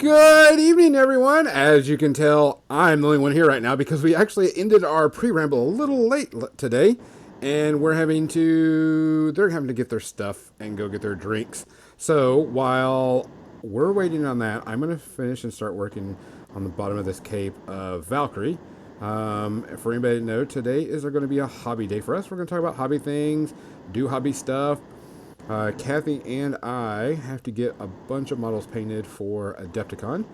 Good evening, everyone. As you can tell, I'm the only one here right now because we actually ended our pre-ramble a little late today, and they're having to get their stuff and go get their drinks. So while we're waiting on that, I'm going to finish and start working on the bottom of this cape of Valkyrie. For anybody to know, today is going to be a hobby day for us. We're going to talk about hobby things, do hobby stuff. Kathy and I have to get a bunch of models painted for Adepticon.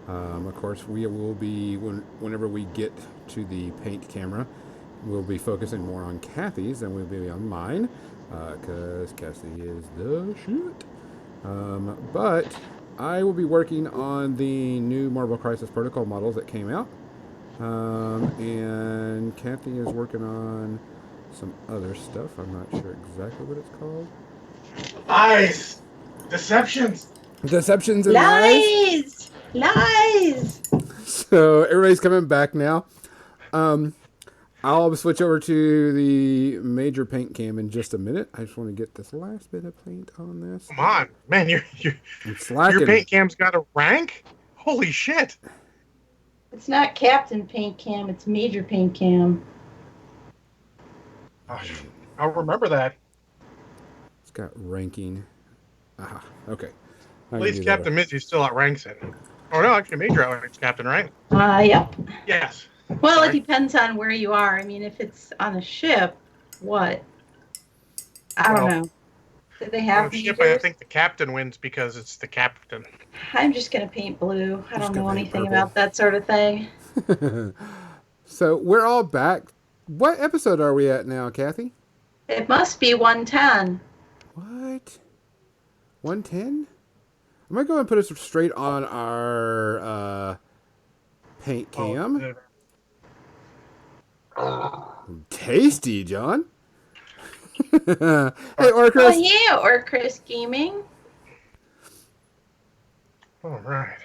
Of course, we will be, whenever we get to the paint camera, we'll be focusing more on Kathy's than we'll be on mine, because Kathy is the shit. But I will be working on the new Marvel Crisis Protocol models that came out. And Kathy is working on some other stuff. I'm not sure exactly what it's called. Lies! Deceptions! Deceptions and lies? Lies! So everybody's coming back now. I'll switch over to the major paint cam in just a minute. I just want to get this last bit of paint on this. Come on, man, your paint cam's got a rank? Holy shit! It's not Captain Paint Cam, it's Major Paint Cam. I'll remember that. It's got ranking. Aha, okay. At least Captain Mizzy still outranks it. Oh no, actually Major outranks Captain, right? Yep. Yes. Well, It depends on where you are. I mean, if it's on a ship, what? I don't know. Do they have on a ship? I think the captain wins because it's the captain. I'm just going to paint blue. I don't know anything about that sort of thing. So we're all back. What episode are we at now, Kathy? It must be 110. What? 110? I'm going to go and put us straight on our paint cam. Tasty, John. Hey, Orcris. Oh, yeah, Orcris Gaming. All right.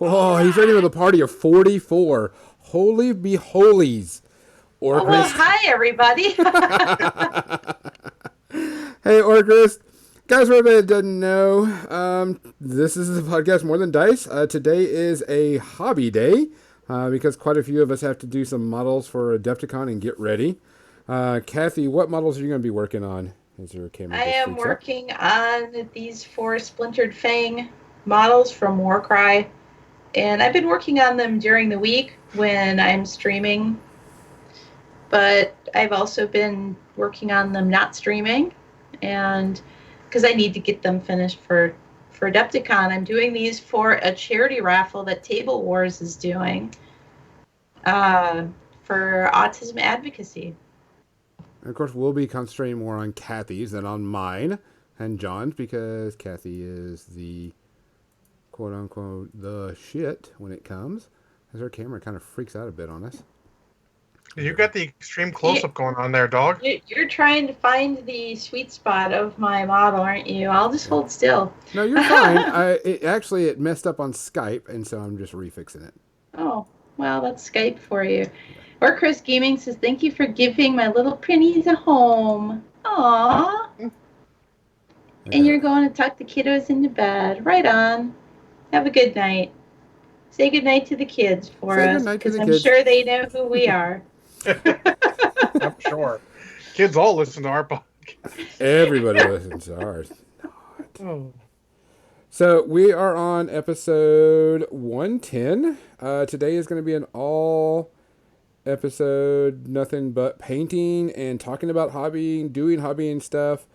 Oh, he's ready with a party of 44. Holy be holies. Orcris. Oh, well, hi, everybody. Hey, Orcris. Guys, for everybody that doesn't know, this is the podcast More Than Dice. Today is a hobby day because quite a few of us have to do some models for Adepticon and get ready. Kathy, what models are you going to be working on? Is your camera? I am working on these 4 Splintered Fang models from Warcry, and I've been working on them during the week when I'm streaming, but I've also been working on them not streaming, and because I need to get them finished for Adepticon. I'm doing these for a charity raffle that Table Wars is doing for autism advocacy. And of course, we'll be concentrating more on Kathy's than on mine and John's because Kathy is the quote-unquote the shit when it comes. As our camera kind of freaks out a bit on us. You got the extreme close-up going on there, dog. You're trying to find the sweet spot of my model, aren't you? I'll just hold still. No, you're fine. It messed up on Skype, and so I'm just refixing it. Oh, well, that's Skype for you. Orcris Gaming says, thank you for giving my little printies a home. Aww. Okay. And you're going to tuck the kiddos into bed. Right on. Have a good night. Say good night to the kids for us, because I'm sure they know who we are. I'm sure. Kids all listen to our podcast. Everybody listens to ours. Oh. So we are on episode 110. Today is going to be an all episode, nothing but painting and talking about hobbying, doing hobbying stuff,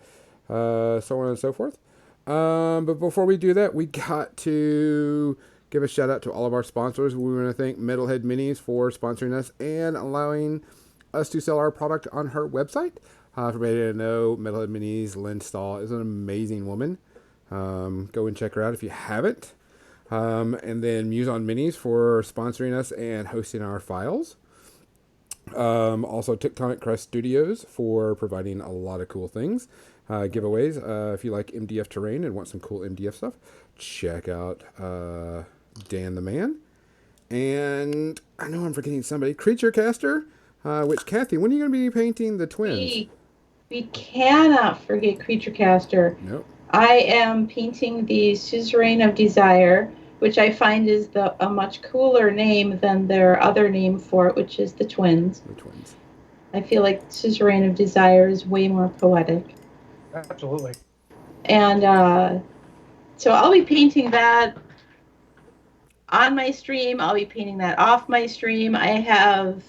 so on and so forth. But before we do that, we got to give a shout out to all of our sponsors. We want to thank Metalhead Minis for sponsoring us and allowing us to sell our product on her website. For everybody to know, Metalhead Minis, Lynn Stahl is an amazing woman. Go and check her out if you haven't. And then Muson Minis for sponsoring us and hosting our files. Also Tectonic Crest Studios for providing a lot of cool things. Giveaways. If you like MDF terrain and want some cool MDF stuff, check out Dan the Man. And I know I'm forgetting somebody. Creature Caster, which Kathy, when are you going to be painting the twins? We cannot forget Creature Caster. Nope. I am painting the Suzerain of Desire, which I find is a much cooler name than their other name for it, which is the Twins. The Twins. I feel like Suzerain of Desire is way more poetic. Absolutely. And so I'll be painting that on my stream. I'll be painting that off my stream. I have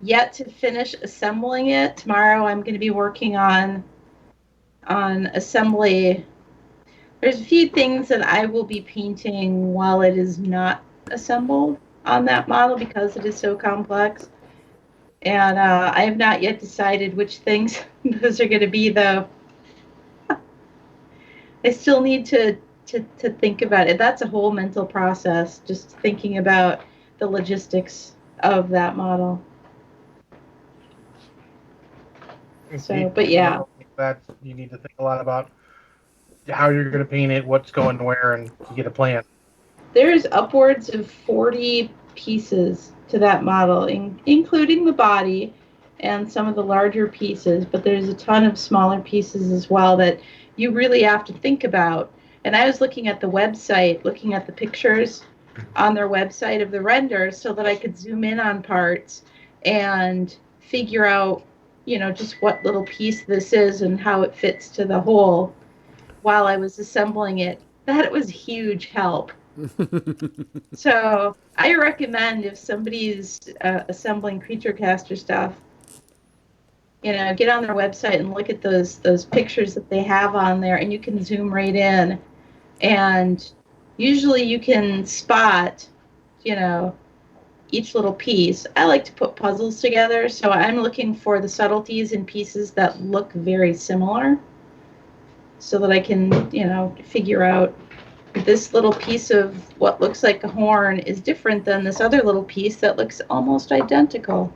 yet to finish assembling it. Tomorrow I'm going to be working on assembly. There's a few things that I will be painting while it is not assembled on that model because it is so complex. And I have not yet decided which things those are going to be, though. I still need to think about it. That's a whole mental process, just thinking about the logistics of that model. So, but yeah. That you need to think a lot about how you're going to paint it, what's going where, and you get a plan. There's upwards of 40 pieces to that model, including the body and some of the larger pieces, but there's a ton of smaller pieces as well that you really have to think about. And I was looking at the website, looking at the pictures on their website of the renders so that I could zoom in on parts and figure out, just what little piece this is and how it fits to the whole while I was assembling it. That was huge help. So I recommend if somebody's assembling Creature Caster stuff, get on their website and look at those pictures that they have on there, and you can zoom right in. And usually you can spot, each little piece. I like to put puzzles together, so I'm looking for the subtleties in pieces that look very similar so that I can, figure out this little piece of what looks like a horn is different than this other little piece that looks almost identical.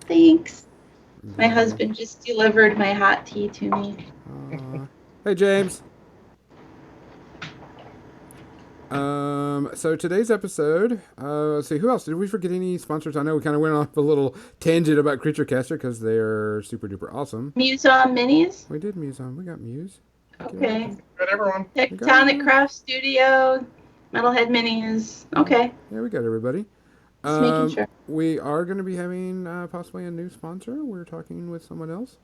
Thanks. My husband just delivered my hot tea to me. Hey, James. So today's episode, let's see, who else? Did we forget any sponsors? I know we kind of went off a little tangent about Creature Caster because they're super duper awesome. Muson Minis? We did Muson. We got Muse. Okay. Got everyone. Tectonic Craft Studio, Metalhead Minis. Okay. Yeah, we got everybody. Just making sure. We are going to be having possibly a new sponsor. We're talking with someone else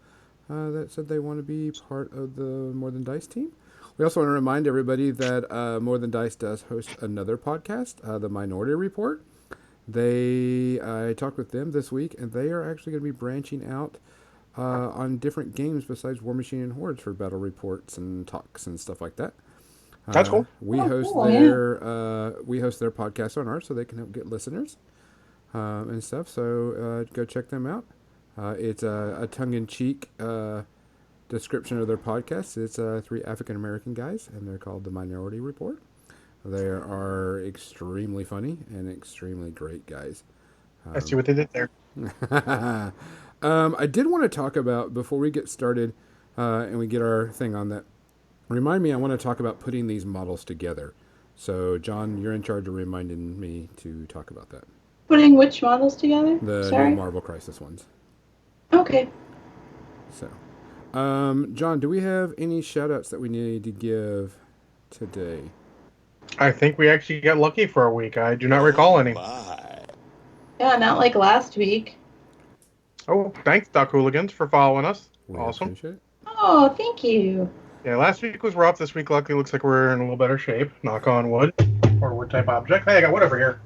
that said they want to be part of the More Than Dice team. We also want to remind everybody that More Than Dice does host another podcast, The Minority Report. I talked with them this week, and they are actually going to be branching out on different games besides War Machine and Hordes for battle reports and talks and stuff like that. That's cool. We host their podcast on ours, so they can help get listeners and stuff. So go check them out. It's a tongue-in-cheek description of their podcast. It's 3 African American guys, and they're called The Minority Report. They are extremely funny and extremely great guys. I see what they did there. I did want to talk about, before we get started and we get our thing on that, remind me, I want to talk about putting these models together. So, John, you're in charge of reminding me to talk about that. Putting which models together? The new Marvel Crisis ones. Okay. So, John, do we have any shout-outs that we need to give today? I think we actually got lucky for a week. I do not recall any. Yeah, not like last week. Oh, thanks, Duck Hooligans, for following us. We awesome. Appreciate it. Oh, thank you. Yeah, last week was rough. This week, luckily, looks like we're in a little better shape. Knock on wood. Or wood type object. Hey, I got wood over here.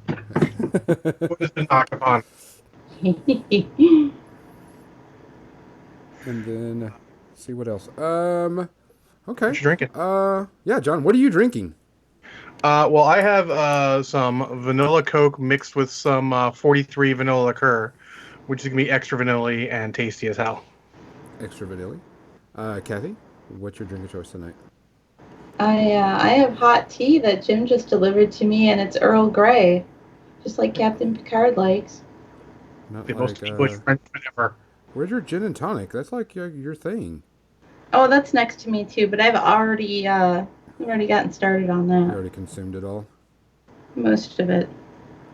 Wood has been knocked upon. And then, see what else. Okay. What you drinking? Yeah, John, what are you drinking? Well, I have some vanilla Coke mixed with some 43 vanilla liqueur, which is going to be extra vanilla and tasty as hell. Extra vanilla. Kathy, what's your drink of choice tonight? I have hot tea that Jim just delivered to me, and it's Earl Grey, just like Captain Picard likes. Not the like, most English Frenchman ever. Where's your gin and tonic? That's like your thing. Oh, that's next to me too, but I've already gotten started on that. You already consumed it all? Most of it.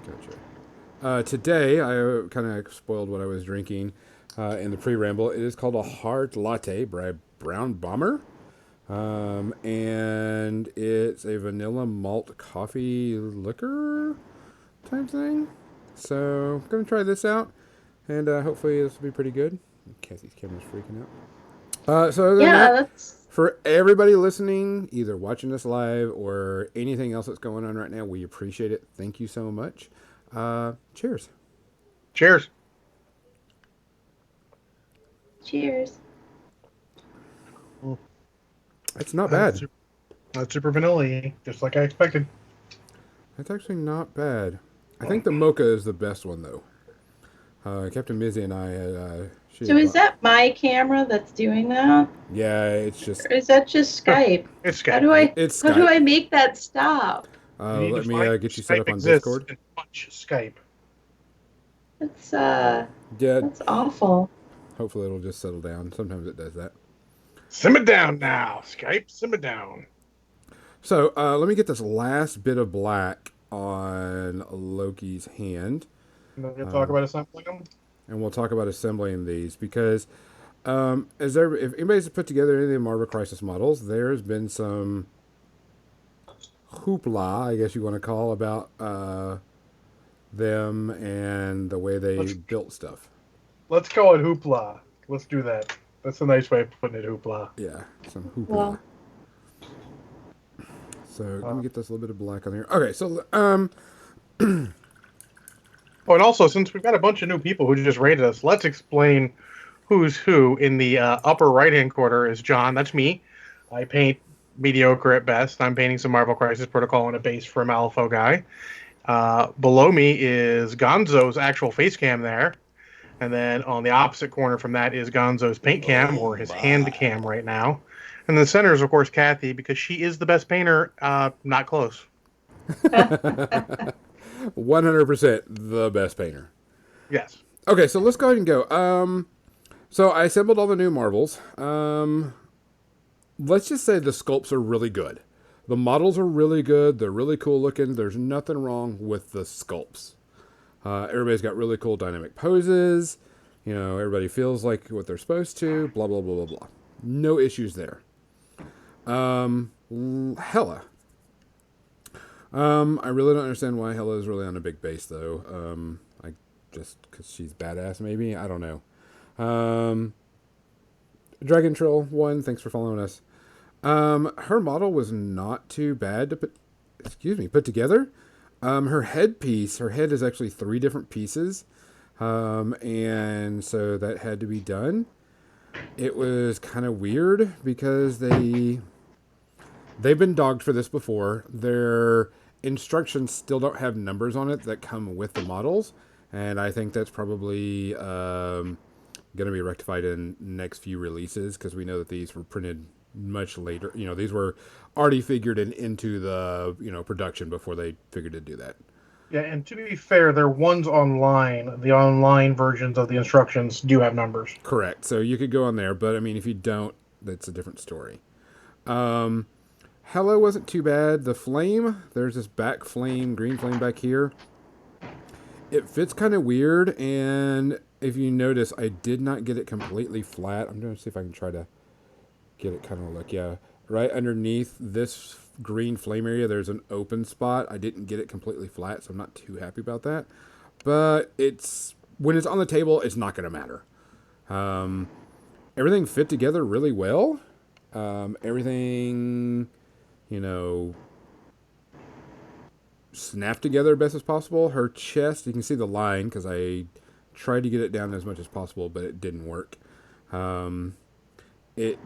Gotcha. Today, I kind of spoiled what I was drinking. in the pre-ramble. It is called a hard latte by Brown Bomber. And it's a vanilla malt coffee liquor type thing. So I'm going to try this out. And hopefully this will be pretty good. Cassie's camera's freaking out. So other than Yeah, that, that's for everybody listening, either watching us live or anything else that's going on right now, we appreciate it. Thank you so much. Cheers. Cheers. cheers. It's not bad. That's super vanilla, just like I expected. It's actually not bad. I think the mocha is the best one, though. Captain Mizzy and I had... So is that my camera that's doing that? Yeah, it's just... Or is that just Skype? It's How Skype. do I It's how do Skype. I make that stop? You need Let to me find get you set Skype up on exists Discord. and punch Skype. That's Yeah, that's awful. hopefully it'll just settle down. Sometimes it does that. Simmer down now, Skype. Simmer down. So let me get this last bit of black on Loki's hand, And then we'll talk about assembling them. and we'll talk about assembling these because if anybody's put together any of the Marvel Crisis models, there's been some hoopla, I guess you want to call, about them and the way they built stuff. Let's call it hoopla. Let's do that. That's a nice way of putting it, hoopla. Yeah, some hoopla. Well. So let me get this little bit of black on here. Okay, so Oh, and also, since we've got a bunch of new people who just rated us, let's explain who's who. In the upper right-hand corner is John. That's me. I paint mediocre at best. I'm painting some Marvel Crisis Protocol on a base for a Malifaux guy. Below me is Gonzo's actual face cam there. And then on the opposite corner from that is Gonzo's paint cam, or his hand cam right now. And the center is, of course, Kathy, because she is the best painter. Not close. 100% the best painter. Yes. Okay, so let's go ahead and go. So I assembled all the new Marvels. Let's just say the sculpts are really good. The models are really good. They're really cool looking. There's nothing wrong with the sculpts. Everybody's got really cool dynamic poses. You know, everybody feels like what they're supposed to. Blah, blah, blah, blah, blah. No issues there. Hela. I really don't understand why Hela is really on a big base, though. I just because she's badass, maybe. I don't know. Dragon Trill 1, thanks for following us. Her model was not too bad to put together. Her headpiece, her head is actually 3 different pieces. And so that had to be done. It was kind of weird because they've been dogged for this before. Their instructions still don't have numbers on it that come with the models. And I think that's probably going to be rectified in next few releases because we know that these were printed much later. You know, these were already figured into the, production before they figured to do that. Yeah, and to be fair, they're ones online. The online versions of the instructions do have numbers. Correct. So you could go on there, but I mean, if you don't, that's a different story. Hela wasn't too bad. The flame, there's this back flame, green flame back here. It fits kind of weird, and if you notice, I did not get it completely flat. I'm going to see if I can try to get it kind of look, yeah. Right underneath this green flame area, there's an open spot. I didn't get it completely flat, so I'm not too happy about that. But when it's on the table, it's not going to matter. Everything fit together really well. Everything, snapped together best as possible. Her chest, you can see the line because I tried to get it down as much as possible, but it didn't work. It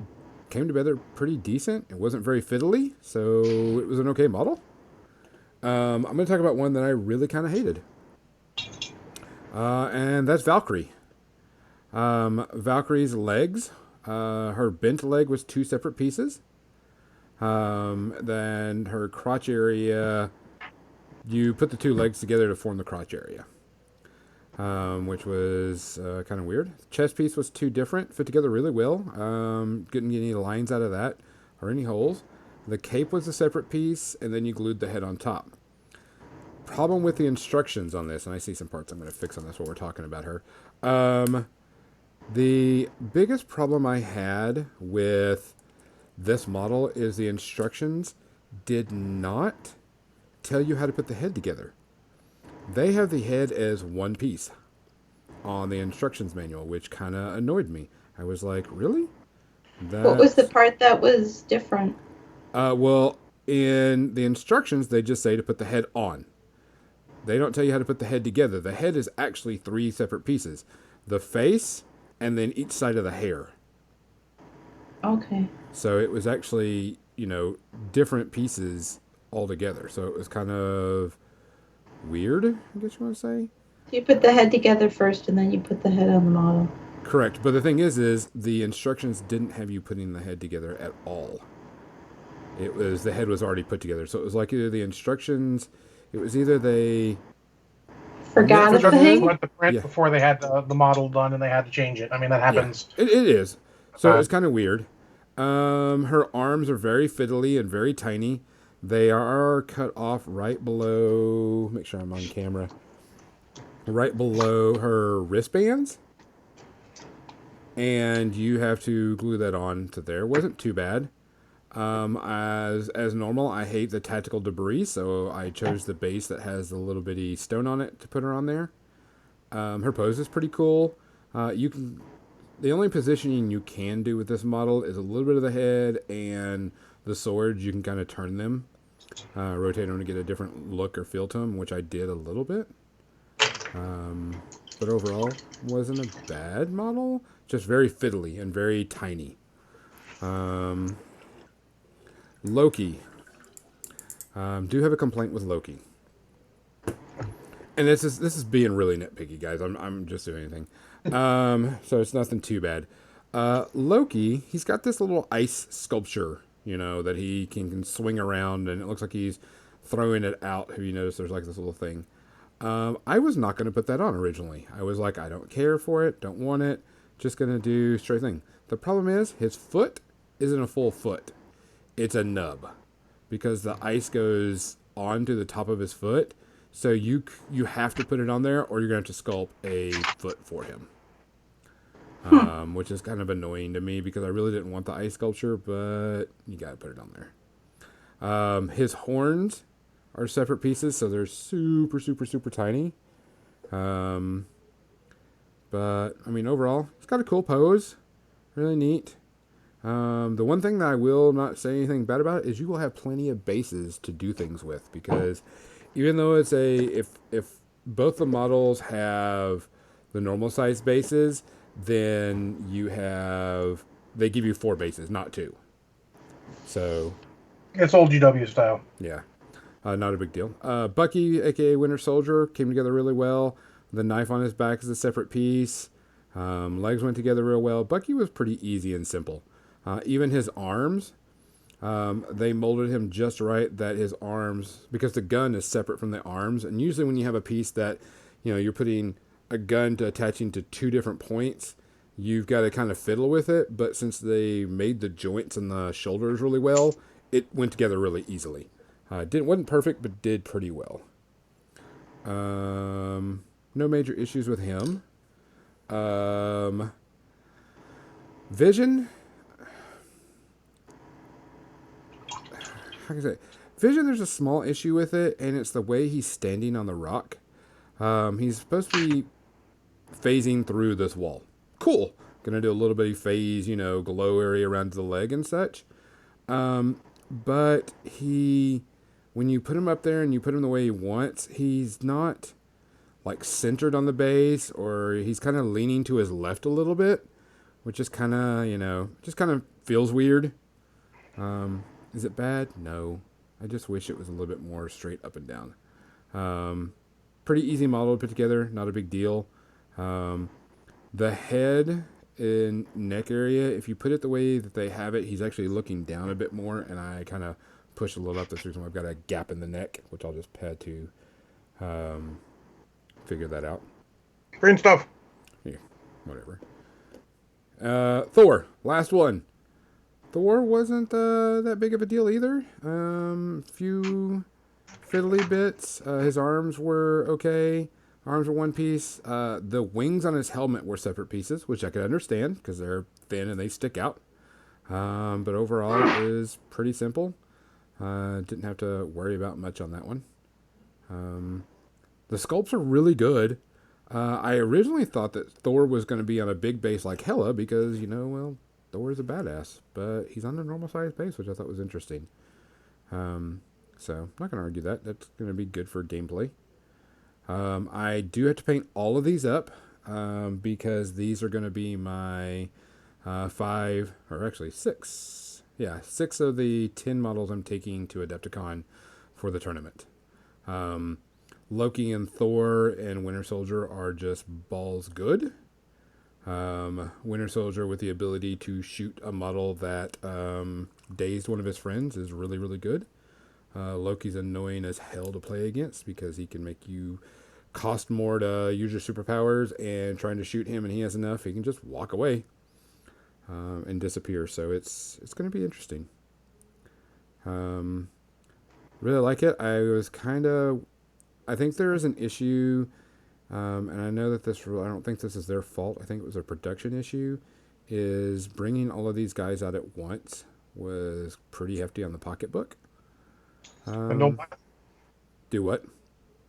came together pretty decent. It wasn't very fiddly, so it was an okay model. I'm going to talk about one that I really kind of hated. And that's Valkyrie. Valkyrie's legs. Her bent leg was 2 separate pieces. Then her crotch area, you put the 2 legs together to form the crotch area. Which was kind of weird. Chest piece was 2 different, fit together really well. Couldn't get any lines out of that or any holes. The cape was a separate piece, and then you glued the head on top. Problem with the instructions on this, and I see some parts I'm going to fix on this while we're talking about her. The biggest problem I had with this model is the instructions did not tell you how to put the head together. They have the head as one piece on the instructions manual, which kind of annoyed me. I was like, really? What was the That's part that was different? well, in the instructions, they just say to put the head on. They don't tell you how to put the head together. The head is actually three separate pieces: the face, and then each side of the hair. Okay. So it was actually, different pieces altogether. So it was kind of weird, I guess you want to say. You put the head together first, and then you put the head on the model. Correct. But the thing is the instructions didn't have you putting the head together at all. It was the head was already put together. So it was like either the instructions, it was either they meant Forgot for a the Just head. thing? went to print Yeah, before they had the model done, and they had to change it. I mean, that yeah. happens. It is. So Uh, it's kind of weird. Her arms are very fiddly and very tiny. They are cut off right below. Make sure I'm on camera. Right below her wristbands, and you have to glue that on to there. Wasn't too bad. As normal, I hate the tactical debris, so I chose the base that has the little bitty stone on it to put her on there. Her pose is pretty cool. You can The only positioning you can do with this model is a little bit of the head and the swords. You can kind of turn them, rotate them to get a different look or feel to them, which I did a little bit. But overall, wasn't a bad model. Just very fiddly and very tiny. Um, Loki. Do have a complaint with Loki, and this is being really nitpicky, guys. I'm just doing anything. So it's nothing too bad. Loki, he's got this little ice sculpture, that he can swing around, and it looks like he's throwing it out. Have you noticed there's like this little thing? I was not going to put that on originally. I was like, I don't care for it, don't want it, just going to do straight thing. The problem is his foot isn't a full foot. It's a nub because the ice goes onto the top of his foot. So you have to put it on there, or you're going to have to sculpt a foot for him, which is kind of annoying to me because I really didn't want the ice sculpture, but you got to put it on there. His horns are separate pieces, so they're super, super, super tiny. Um, but I mean, overall, it's got a cool pose, really neat. The one thing that I will not say anything bad about is you will have plenty of bases to do things with because even though it's if both the models have the normal size bases, then they give you 4 bases, not 2. So it's old GW style. yeah, not a big deal. Bucky, aka Winter Soldier, came together really well. The knife on his back is a separate piece. Legs went together real well. Bucky was pretty easy and simple. Even his arms, they molded him just right that his arms, because the gun is separate from the arms, and usually when you have a piece that, you're putting a gun to attaching to 2 different points, you've got to kind of fiddle with it. But since they made the joints and the shoulders really well, it went together really easily. Wasn't perfect, but did pretty well. No major issues with him. Vision. How can I say? Vision, there's a small issue with it, and it's the way he's standing on the rock. He's supposed to be phasing through this wall. Cool. Gonna do a little bitty phase, glow area around the leg and such. But when you put him up there and you put him the way he wants, he's not like centered on the base, or he's kind of leaning to his left a little bit, which is kind of, just kind of feels weird. Is it bad? No. I just wish it was a little bit more straight up and down. Pretty easy model to put together, not a big deal. The head and neck area, if you put it the way that they have it, he's actually looking down a bit more, and I kind of push a little up. That's the reason why I've got a gap in the neck, which I'll just had to figure that out. Green stuff. Yeah, whatever. Thor, last one. Thor wasn't that big of a deal either. Few fiddly bits. His arms were okay. Arms were one piece. The wings on his helmet were separate pieces, which I could understand because they're thin and they stick out. But overall, it was pretty simple. Didn't have to worry about much on that one. The sculpts are really good. I originally thought that Thor was going to be on a big base like Hela because, well, Thor is a badass. But he's on a normal sized base, which I thought was interesting. So, I'm not going to argue that. That's going to be good for gameplay. I do have to paint all of these up because these are going to be my 5, or actually 6. Yeah, 6 of the 10 models I'm taking to Adepticon for the tournament. Loki and Thor and Winter Soldier are just balls good. Winter Soldier with the ability to shoot a model that dazed one of his friends is really, really good. Loki's annoying as hell to play against because he can make you cost more to use your superpowers, and trying to shoot him and he has enough, he can just walk away and disappear. So it's going to be interesting. Really like it. I think there is an issue, and I know that I don't think this is their fault. I think it was a production issue, is bringing all of these guys out at once was pretty hefty on the pocketbook. And don't buy, Do what?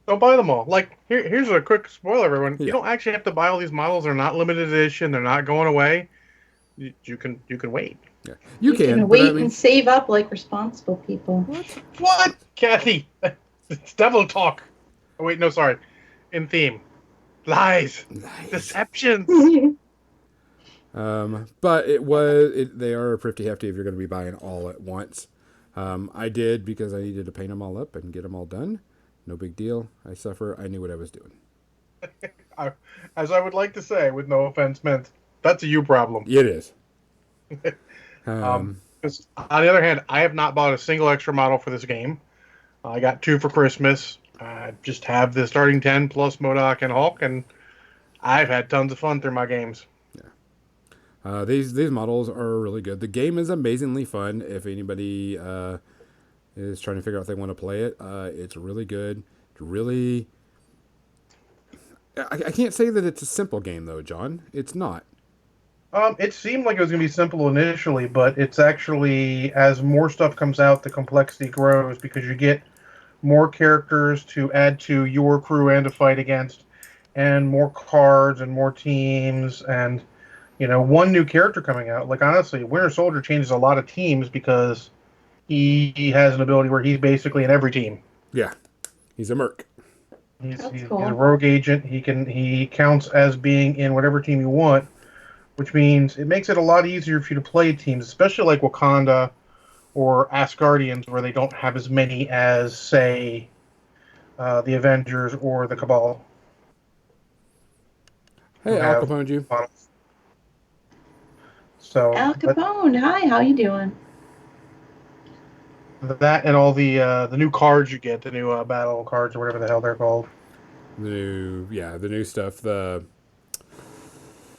don't buy them all. Like here's a quick spoiler, everyone. Yeah. You don't actually have to buy all these models. They're not limited edition. They're not going away. You can wait. Yeah, You can. can But wait I mean, and save up like responsible people. What, Kathy? It's devil talk. Oh wait, no, sorry. In theme, lies, nice. deceptions. But they are pretty hefty if you're going to be buying all at once. I did because I needed to paint them all up and get them all done. No big deal. I knew what I was doing. As I would like to say, with no offense meant, that's a you problem. It is. 'Cause on the other hand, I have not bought a single extra model for this game. I got 2 for Christmas. I just have the starting 10 plus MODOK and Hulk, and I've had tons of fun through my games. These models are really good. The game is amazingly fun. If anybody is trying to figure out if they want to play it, it's really good. It's really. I can't say that it's a simple game though, John. It's not. It seemed like it was going to be simple initially, but it's actually, as more stuff comes out, the complexity grows because you get more characters to add to your crew and to fight against, and more cards and more teams, and one new character coming out. Like honestly, Winter Soldier changes a lot of teams because he has an ability where he's basically in every team. Yeah, he's a merc. He's cool. a rogue agent. He counts as being in whatever team you want, which means it makes it a lot easier for you to play teams, especially like Wakanda or Asgardians, where they don't have as many as, say, the Avengers or the Cabal. Hey, Al Capone, you. So Al Capone, hi, how you doing? that and all the new cards you get, the new battle cards or whatever the hell they're called. The new stuff. Well,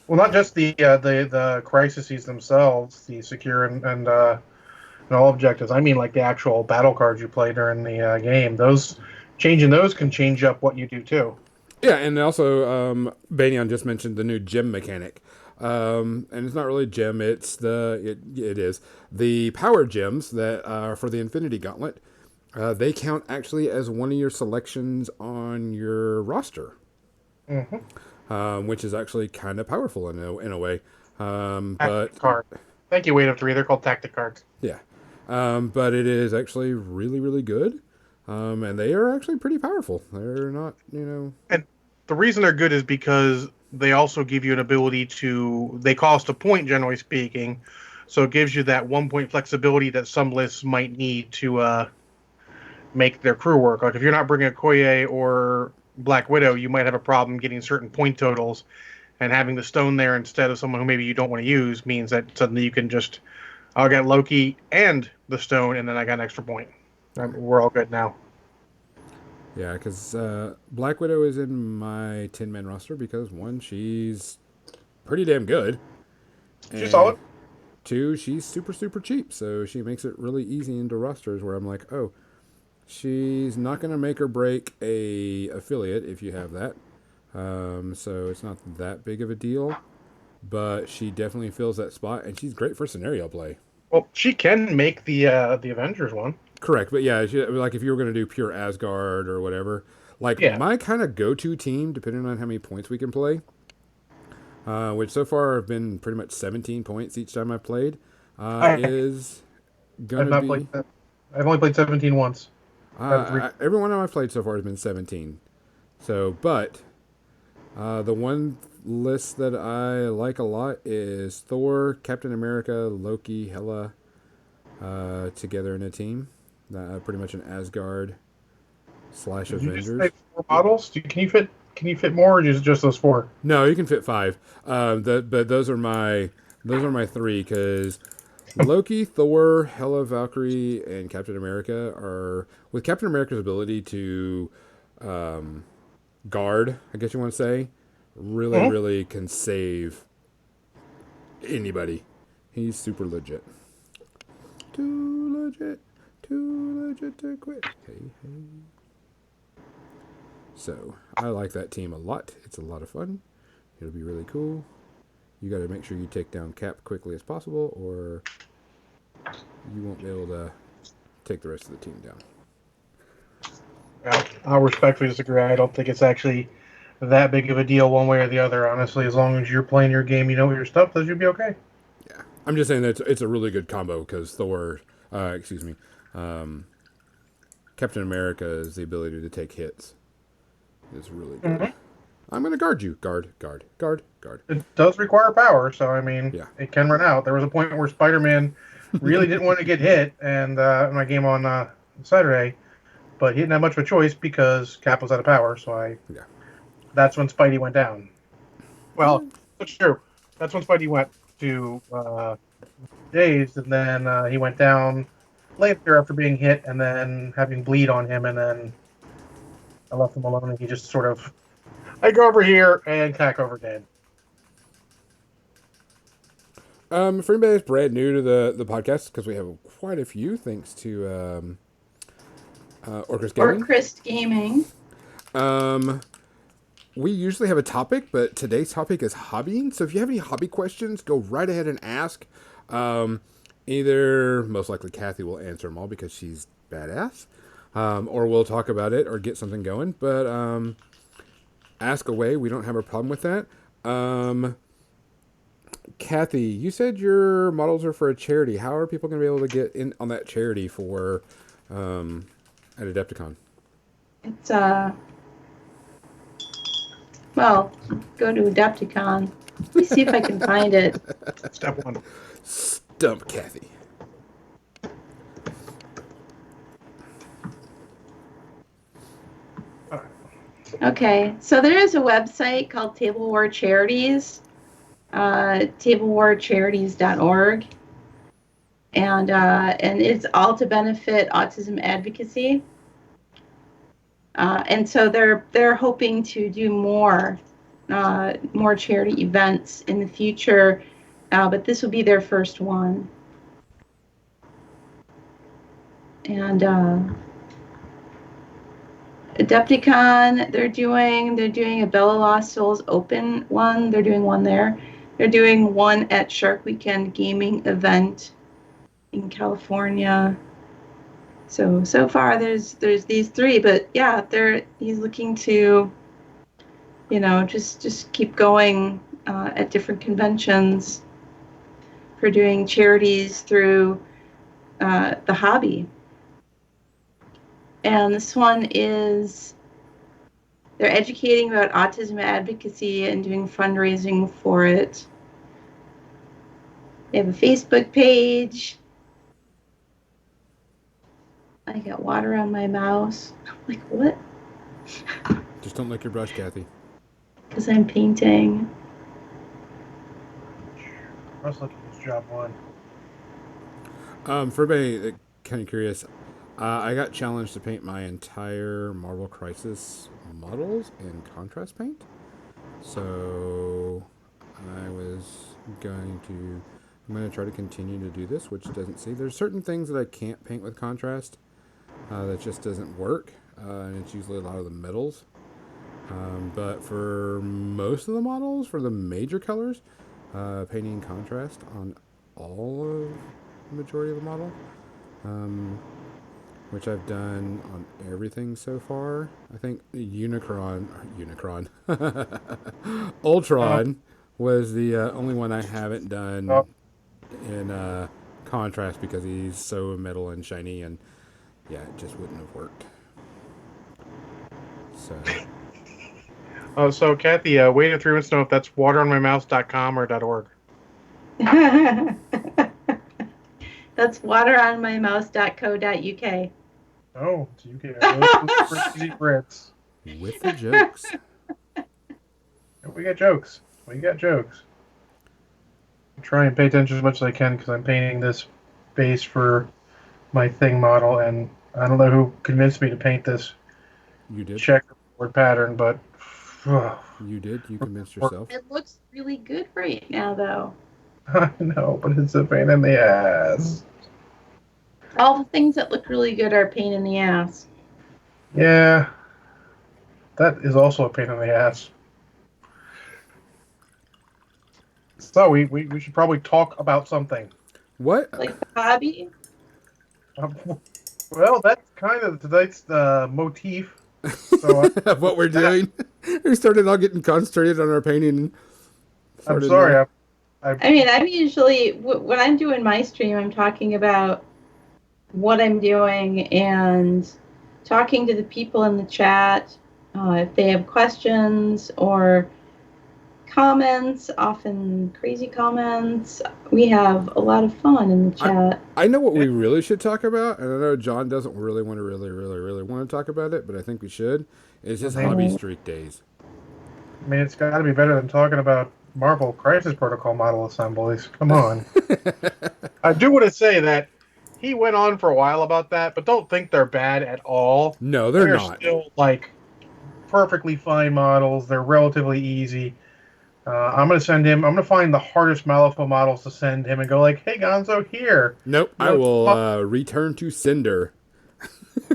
not just the crises themselves, the secure and all objectives. I mean, like the actual battle cards you play during the game. Changing those can change up what you do too. Yeah, and also Banyan just mentioned the new gem mechanic. And it's not really gem. It is the power gems that are for the Infinity Gauntlet. They count actually as one of your selections on your roster, which is actually kind of powerful in a way. But card. Thank you, Wade of 3. They're called tactic cards. Yeah, but it is actually really, really good, and they are actually pretty powerful. They're not, And the reason they're good is because they also give you an ability to. They cost a point, generally speaking, so it gives you that 1 point flexibility that some lists might need to make their crew work. Like if you're not bringing a Okoye or Black Widow, you might have a problem getting certain point totals, and having the stone there instead of someone who maybe you don't want to use means that suddenly you can just, I'll get Loki and the stone, and then I got an extra point. We're all good now. Yeah, because Black Widow is in my 10-man roster because 1, she's pretty damn good. She's solid. 2, she's super, super cheap, so she makes it really easy into rosters where I'm like, oh, she's not going to make or break a affiliate if you have that. So it's not that big of a deal. But she definitely fills that spot, and she's great for scenario play. Well, she can make the Avengers one. Correct, but yeah, like if you were going to do pure Asgard or whatever, like Yeah. my kind of go-to team, depending on how many points we can play, which so far have been pretty much 17 points each time I've played, I, is I've gonna not be. played. I've only played 17 once. Every one I've played so far has been 17. So, but the one list that I like a lot is Thor, Captain America, Loki, Hela, together in a team. Pretty much an Asgard / Did you just Avengers. say 4 models? Can you fit more, or just those 4? No, you can fit 5. But those are my 3 because Loki, Thor, Hela, Valkyrie, and Captain America are with Captain America's ability to guard. I guess you want to say, really, Mhm. really can save anybody. He's super legit. Too legit. Too legit to quit. Hey, hey. So, I like that team a lot. It's a lot of fun. It'll be really cool. You got to make sure you take down Cap quickly as possible, or you won't be able to take the rest of the team down. Well, I'll respectfully disagree. I don't think it's actually that big of a deal one way or the other. Honestly, as long as you're playing your game, you know your stuff, that should be okay. Yeah, I'm just saying that it's a really good combo because Thor, Captain America is the ability to take hits. It's really good. Mhm. I'm gonna guard you. Guard, guard, guard, guard. It does require power, so I mean, Yeah. it can run out. There was a point where Spider-Man really didn't want to get hit, and in my game on Saturday, but he didn't have much of a choice because Cap was out of power. So Yeah. that's when Spidey went down. Well, that's true. That's when Spidey went to dazed, and then he went down later after being hit, and then having bleed on him, and then I left him alone, and he just sort of, I go over here and tack over dead. For anybody that's brand new to the podcast, because we have quite a few, thanks to Orcus Gaming. Orchrist Gaming. We usually have a topic, but today's topic is hobbying. So if you have any hobby questions, go right ahead and ask. Either, most likely, Kathy will answer them all because she's badass, or we'll talk about it or get something going. But ask away. We don't have a problem with that. Kathy, you said your models are for a charity. How are people going to be able to get in on that charity for at Adepticon? It's well, go to Adepticon. Let me see if I can find it. Step 1. Stump Kathy. Okay, so there is a website called Table War Charities, tablewarcharities.org, and it's all to benefit autism advocacy. And so they're hoping to do more charity events in the future, but this will be their first one. And Adepticon, they're doing a Bella Lost Souls open one. They're doing one there. They're doing one at Shark Weekend Gaming event in California. So far there's these 3, but yeah, he's looking to, just keep going at different conventions for doing charities through the hobby. And this one is, they're educating about autism advocacy and doing fundraising for it. They have a Facebook page. I got water on my mouse. I'm like, what? Just don't lick your brush, Kathy. Because I'm painting. I was looking at job 1. For everybody kind of curious, I got challenged to paint my entire Marvel Crisis models in contrast paint. So I'm going to try to continue to do this, which doesn't see. There's certain things that I can't paint with contrast. That just doesn't work. And it's usually a lot of the metals. But for most of the models, for the major colors, painting contrast on all of the majority of the model, um, which I've done on everything so far. I think Uh, Ultron was the only one I haven't uh, done in contrast because he's so metal and shiny, and yeah, it just wouldn't have worked. So so Kathy, waded through and know if that's wateronmymouse.com or .org. That's wateronmymouse.co.uk. Oh, so you get those crazy Brits. with the jokes. We got jokes. We got jokes. I try and pay attention as much as I can because I'm painting this base for my thing model, and I don't know who convinced me to paint this You did. checkerboard pattern, but You did. You convinced yourself. It looks really good right now, though. I know, but it's a pain in the ass. All the things that look really good are a pain in the ass. Yeah, that is also a pain in the ass. So we should probably talk about something. What? Like the hobby. Well, that's kind of tonight's motif. So Of what we're doing? We started all getting concentrated on our painting. I'm sorry. I mean, I'm usually, when I'm doing my stream, I'm talking about what I'm doing and talking to the people in the chat. If they have questions or comments, often crazy comments, we have a lot of fun in the chat. I know what we really should talk about, and I know John doesn't really want to really want to talk about it, but I think we should. Is his hobby streak days. I mean, it's got to be better than talking about Marvel Crisis Protocol model assemblies. Come on. I do want to say that he went on for a while about that, but don't think they're bad at all. No, they're not. Still like perfectly fine models. They're relatively easy. I'm going to send him. I'm going to find the hardest Malifaux models to send him and go like, "Hey, Gonzo, here." Nope, I will return to Cinder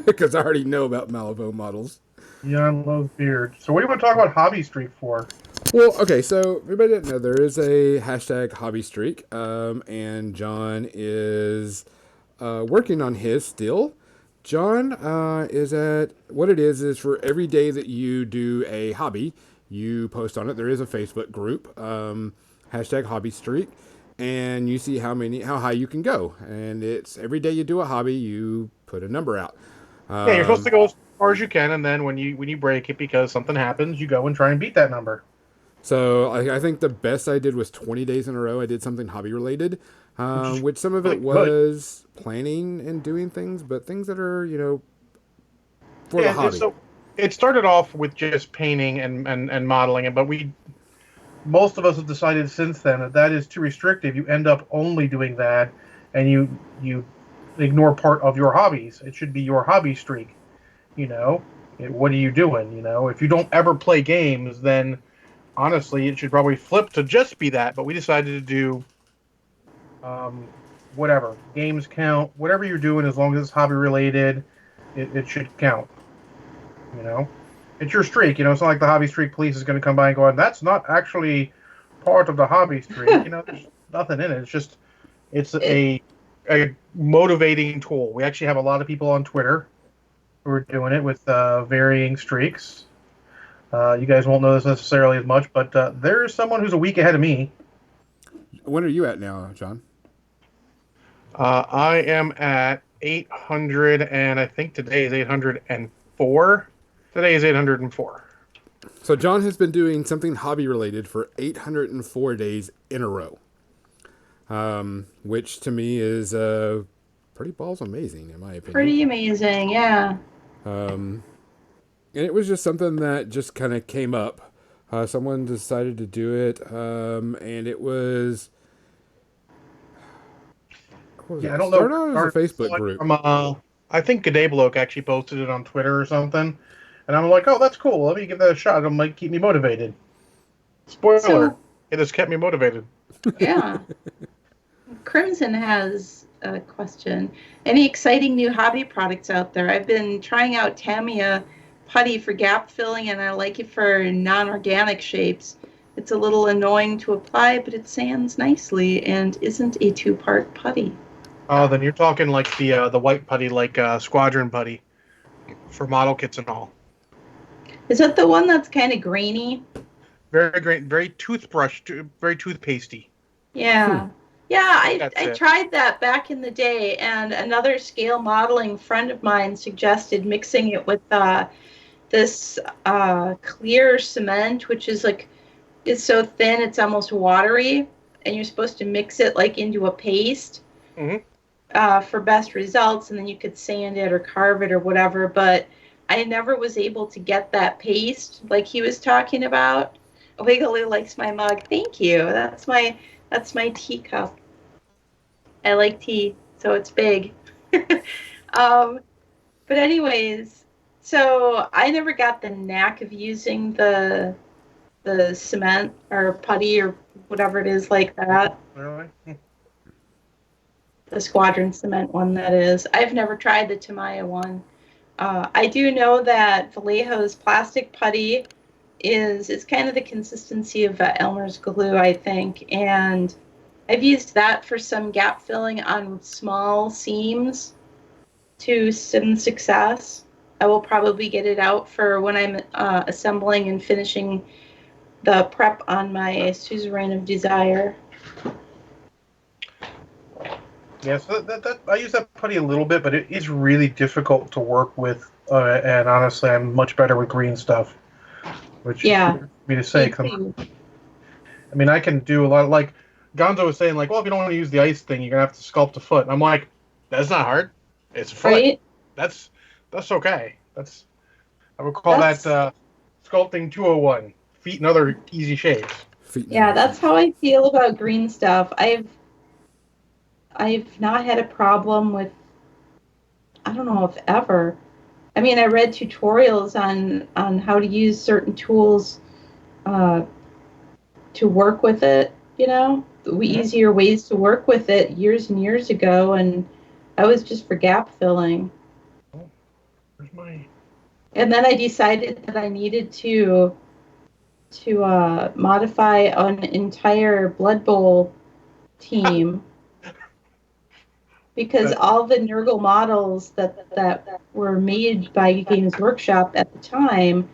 because I already know about Malifaux models. Jan loves beard. So what do you want to talk about Hobby Streak for? Well, okay, so everybody didn't know there is a hashtag hobby streak, and John is working on his still. John is at, what it is for every day that you do a hobby, you post on it. There is a Facebook group, hashtag hobby streak, and you see how high you can go. And it's every day you do a hobby, you put a number out. Yeah, you're supposed to go as far as you can, and then when you break it because something happens, you go and try and beat that number. So I think the best I did was 20 days in a row. I did something hobby related, which some of it was planning and doing things, but things that are, for the hobby. So it started off with just painting and modeling, but most of us have decided since then that is too restrictive. You end up only doing that, and you ignore part of your hobbies. It should be your hobby streak. What are you doing? If you don't ever play games, then honestly, it should probably flip to just be that, but we decided to do whatever. Games count. Whatever you're doing, as long as it's hobby related, it should count. It's your streak. It's not like the hobby streak police is going to come by and go, that's not actually part of the hobby streak. There's nothing in it. It's a motivating tool. We actually have a lot of people on Twitter who are doing it with varying streaks. You guys won't know this necessarily as much, but there's someone who's a week ahead of me. When are you at now, John? I am at 800, and I think today is 804. Today is 804. So John has been doing something hobby related for 804 days in a row, which to me is pretty balls amazing, in my opinion. Pretty amazing, yeah. And it was just something that just kind of came up. Someone decided to do it, and it was... I don't know. It was a Facebook group. From, I think Gadabloke actually posted it on Twitter or something, and I'm like, oh, that's cool. Let me give that a shot. It might keep me motivated. Spoiler, it has kept me motivated. Yeah. Crimson has a question. Any exciting new hobby products out there? I've been trying out Tamiya putty for gap filling, and I like it for non-organic shapes. It's a little annoying to apply, but it sands nicely and isn't a two-part putty. Oh, then you're talking like the white putty, like Squadron putty for model kits and all. Is that the one that's kind of grainy? Very great, very toothbrush, very toothpastey. Yeah. Yeah, That's I it. tried that back in the day, and another scale modeling friend of mine suggested mixing it with this clear cement, which is like, it's so thin it's almost watery, and you're supposed to mix it like into a paste for best results, and then you could sand it or carve it or whatever. But I never was able to get that paste like he was talking about. Wiggly likes my mug. Thank you. That's my teacup. I like tea, so it's big. But anyways, so I never got the knack of using the cement or putty or whatever it is like that. Really? The Squadron cement one, that is. I've never tried the Tamiya one. I do know that Vallejo's plastic putty is kind of the consistency of Elmer's glue, I think, and I've used that for some gap filling on small seams to some success. I will probably get it out for when I'm assembling and finishing the prep on my Suzerain of Desire. Yeah, so that I use that putty a little bit, but it is really difficult to work with. And honestly, I'm much better with green stuff. Which Yeah. is me to say. I mean, I can do a lot of, like Gonzo was saying, like, well, if you don't want to use the ice thing, you're gonna have to sculpt a foot. And I'm like, that's not hard. It's a foot. Right? That's okay. I would call that sculpting 201. Feet and other easy shapes. Yeah, that's how I feel about green stuff. I've not had a problem with, I don't know if ever. I mean, I read tutorials on how to use certain tools to work with it, easier ways to work with it years and years ago, and I was just for gap filling. Oh, where's my... And then I decided that I needed to modify an entire Blood Bowl team because all the Nurgle models that were made by Games Workshop at the time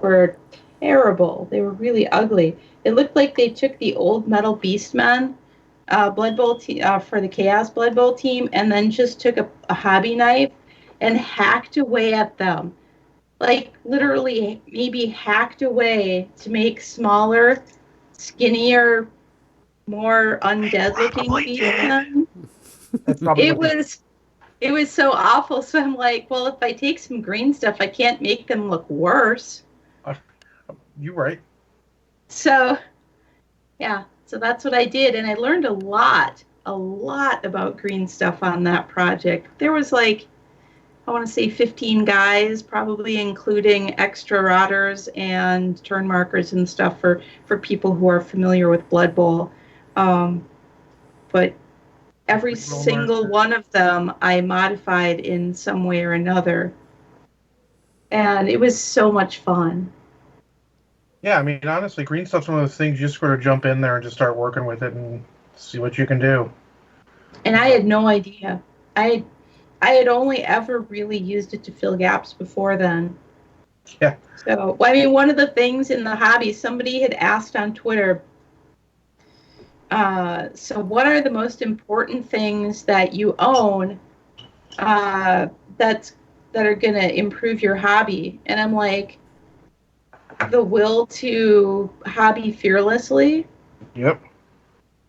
were terrible. They were really ugly. It looked like they took the old Metal Beastmen Blood Bowl for the Chaos Blood Bowl team and then just took a hobby knife and hacked away at them. Like, literally maybe hacked away to make smaller, skinnier, more undead-looking beastmen. It was so awful. So I'm like, well, if I take some green stuff, I can't make them look worse. You're right. So, yeah. So that's what I did, and I learned a lot about green stuff on that project. There was like, I want to say 15 guys, probably including extra rotters and turn markers and stuff for people who are familiar with Blood Bowl. But every single one of them I modified in some way or another. And it was so much fun. Yeah, I mean, honestly, green stuff's one of those things you just sort of jump in there and just start working with it and see what you can do. And I had no idea. I had only ever really used it to fill gaps before then. Yeah. So, I mean, one of the things in the hobby, somebody had asked on Twitter, so what are the most important things that you own that are going to improve your hobby? And I'm like, the will to hobby fearlessly. Yep.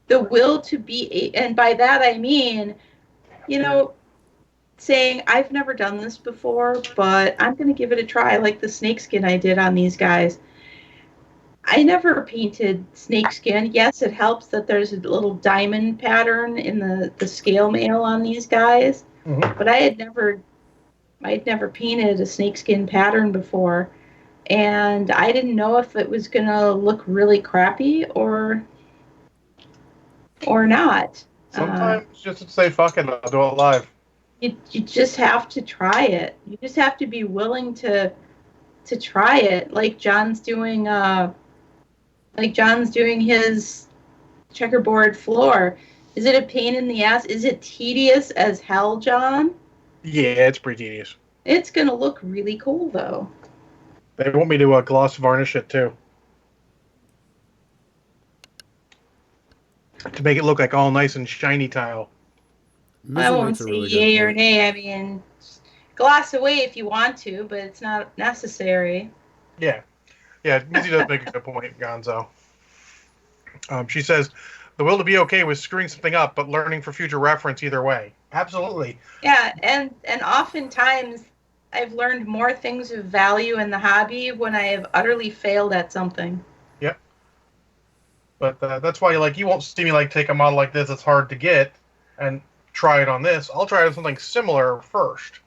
The will to be, and by that I mean, saying, I've never done this before, but I'm going to give it a try, like the snakeskin I did on these guys. I never painted snakeskin. Yes, it helps that there's a little diamond pattern in the scale mail on these guys, but I'd never painted a snakeskin pattern before, and I didn't know if it was going to look really crappy or not. Sometimes just to say, fuck it, I'll do it live. You just have to try it. You just have to be willing to to try it, like John's doing his checkerboard floor. Is it a pain in the ass? Is it tedious as hell, John? Yeah, it's pretty tedious. It's gonna look really cool though. They want me to gloss varnish it too, to make it look like all nice and shiny tile. I Missy won't makes a say really good yay or point. nay. I mean, gloss away if you want to, but it's not necessary. Yeah, Missy does make a good point, Gonzo. She says, the will to be okay with screwing something up, but learning for future reference either way. Absolutely. Yeah, and oftentimes I've learned more things of value in the hobby when I have utterly failed at something. Yep. But that's why, like, you won't see me like take a model like this that's hard to get and try it on this. I'll try it on something similar first.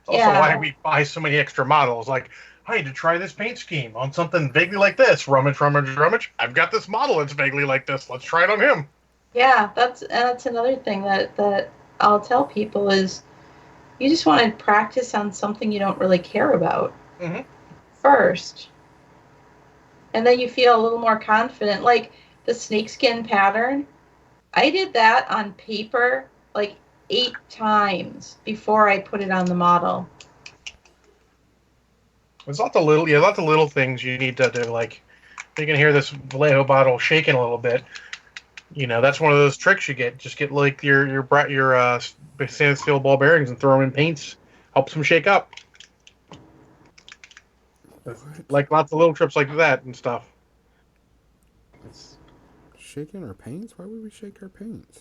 It's also why we buy so many extra models. Like, I need to try this paint scheme on something vaguely like this. Rummage, rummage, rummage. I've got this model that's vaguely like this. Let's try it on him. Yeah, that's another thing that I'll tell people is you just want to practice on something you don't really care about first. And then you feel a little more confident. Like the snakeskin pattern, I did that on paper like 8 times before I put it on the model. There's lots of little things you need to do. Like, you can hear this Vallejo bottle shaking a little bit. You know, that's one of those tricks you get. Just get like your stainless steel ball bearings and throw them in paints. Helps them shake up. Like lots of little trips like that and stuff. Shaking our paints? Why would we shake our paints?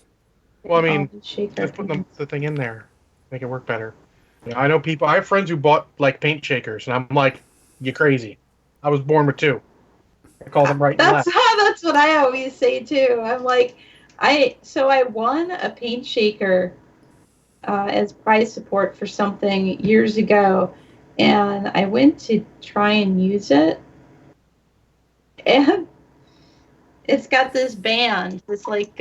Well, I mean, Shake just put the thing in there, make it work better. You know, I know people. I have friends who bought like paint shakers, and I'm like, "You crazy?" I was born with 2. I call them right and left. That's what I always say too. I'm like, I won a paint shaker as prize support for something years ago, and I went to try and use it, and it's got this band, this like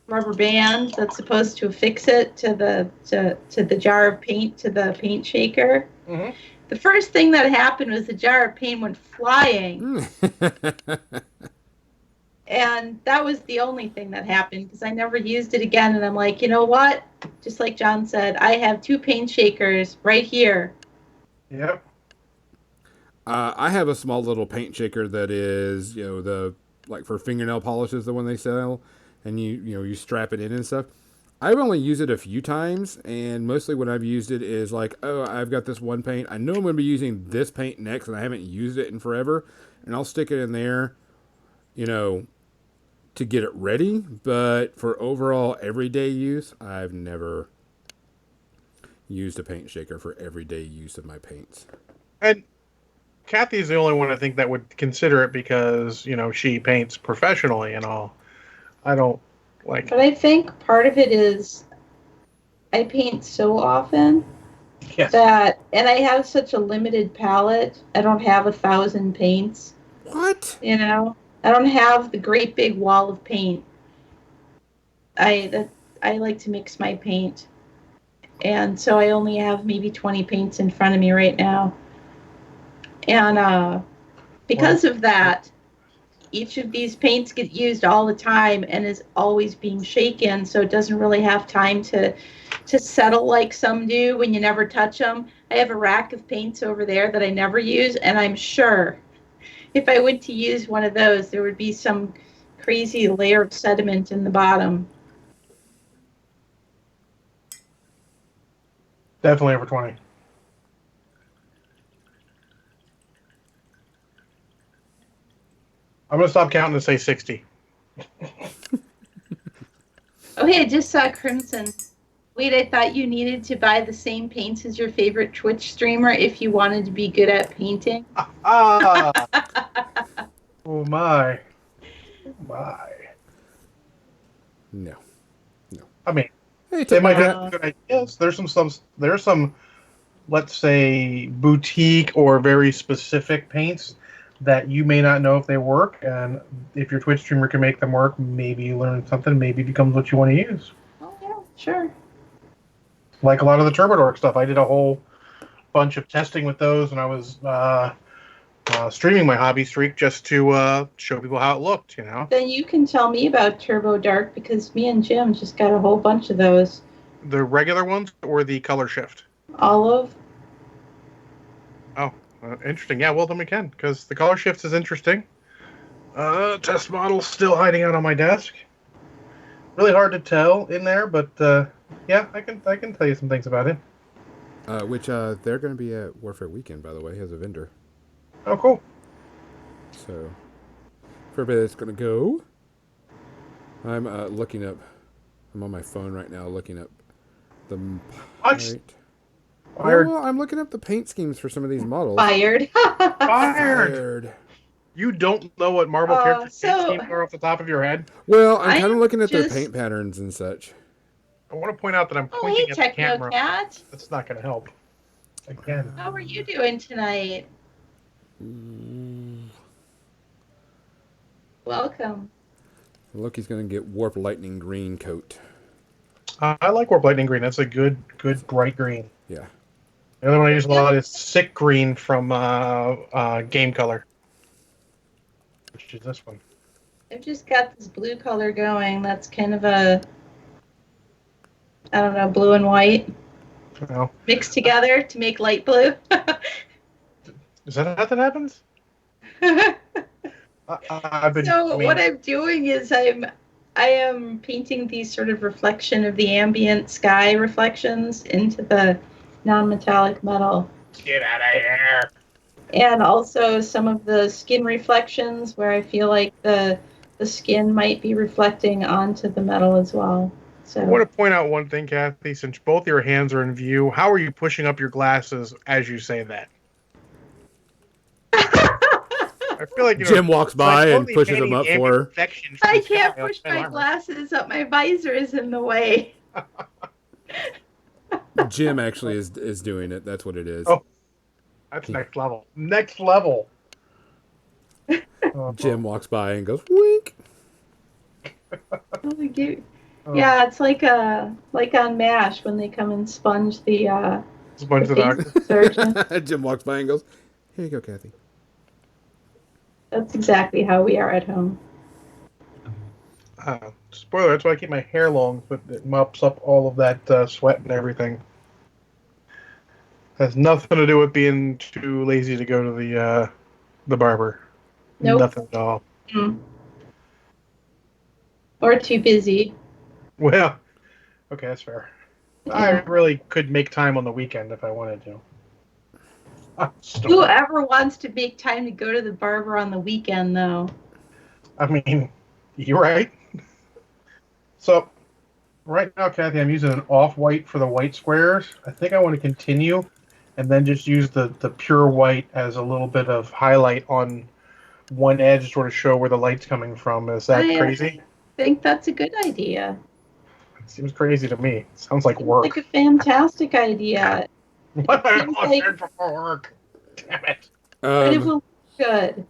rubber band that's supposed to affix it to the jar of paint, to the paint shaker. Mm-hmm. The first thing that happened was the jar of paint went flying. And that was the only thing that happened because I never used it again. And I'm like, you know what? Just like John said, I have 2 paint shakers right here. Yep. I have a small little paint shaker that is, the like for fingernail polishes, the one they sell, and you strap it in and stuff. I've only used it a few times, and mostly when I've used it is like, oh, I've got this one paint. I know I'm going to be using this paint next, and I haven't used it in forever, and I'll stick it in there, to get it ready. But for overall everyday use, I've never used a paint shaker for everyday use of my paints. And Kathy's the only one I think that would consider it because, she paints professionally and all. I don't like. But I think part of it is I paint so often that, and I have such a limited palette. I don't have 1,000 paints. What? I don't have the great big wall of paint. I like to mix my paint. And so I only have maybe 20 paints in front of me right now. And because of that, each of these paints get used all the time and is always being shaken, so it doesn't really have time to settle like some do when you never touch them. I have a rack of paints over there that I never use, and I'm sure if I went to use one of those, there would be some crazy layer of sediment in the bottom. Definitely over 20. I'm going to stop counting and say 60. Oh, hey, I just saw Crimson. Wait, I thought you needed to buy the same paints as your favorite Twitch streamer if you wanted to be good at painting. Oh, my. Oh, my. No. I mean, Hey, they might have good ideas. There's some, let's say, boutique or very specific paints that you may not know if they work, and if your Twitch streamer can make them work, maybe you learn something, maybe it becomes what you want to use. Oh, yeah, sure. Like a lot of the Turbodork stuff. I did a whole bunch of testing with those when I was streaming my hobby streak, just to show people how it looked. Then you can tell me about Turbo Dark, because me and Jim just got a whole bunch of those. The regular ones or the color shift? Olive. Oh, interesting. Yeah, well then we can, because the color shift is interesting. Test model still hiding out on my desk. Really hard to tell in there, but yeah, I can tell you some things about it. Which they're going to be at Warfare Weekend, by the way, as a vendor. Oh, cool. So, for everybody that's going to go, I'm looking up. I'm on my phone right now looking up the paint. Fired. Oh, I'm looking up the paint schemes for some of these models. Fired. Fired. You don't know what Marvel characters schemes are off the top of your head? Well, I'm kind of looking at their paint patterns and such. I want to point out that I'm pointing at the camera. Cat. That's not going to help. Again. How are you doing tonight? Welcome. Loki's going to get Warp Lightning Green coat. I like Warp Lightning Green. That's a good bright green. Yeah. The other one I use a lot is Sick Green from Game Color. Which is this one. I've just got this blue color going. That's kind of a, I don't know, blue and white. Oh. Mixed together to make light blue. Is that how that happens? What I'm doing is I am painting these sort of reflection of the ambient sky reflections into the non-metallic metal. Get out of here. And also some of the skin reflections where I feel like the skin might be reflecting onto the metal as well. So I want to point out one thing, Kathy. Since both your hands are in view, how are you pushing up your glasses as you say that? I feel like Jim walks by and pushes them up for her. I can't push my glasses up. My visor is in the way. Jim actually is doing it. That's what it is. Oh, that's next level. Next level. Jim walks by and goes, wink. Yeah, it's like on MASH when they come and sponge the doctor. Surgeon. Jim walks by and goes, here you go, Kathy. That's exactly how we are at home. Spoiler, that's why I keep my hair long, but it mops up all of that sweat and everything. Has nothing to do with being too lazy to go to the barber. Nope. Nothing at all. Mm. Or too busy. Well, okay, that's fair. Yeah. I really could make time on the weekend if I wanted to. Whoever wants to make time to go to the barber on the weekend, though? I mean, you're right. So, right now, Kathy, I'm using an off-white for the white squares. I think I want to continue and then just use the pure white as a little bit of highlight on one edge to sort of show where the light's coming from. Is that crazy? I think that's a good idea. It seems crazy to me. It sounds like work. Like a fantastic idea. What am I for work? Damn it. But it will look good.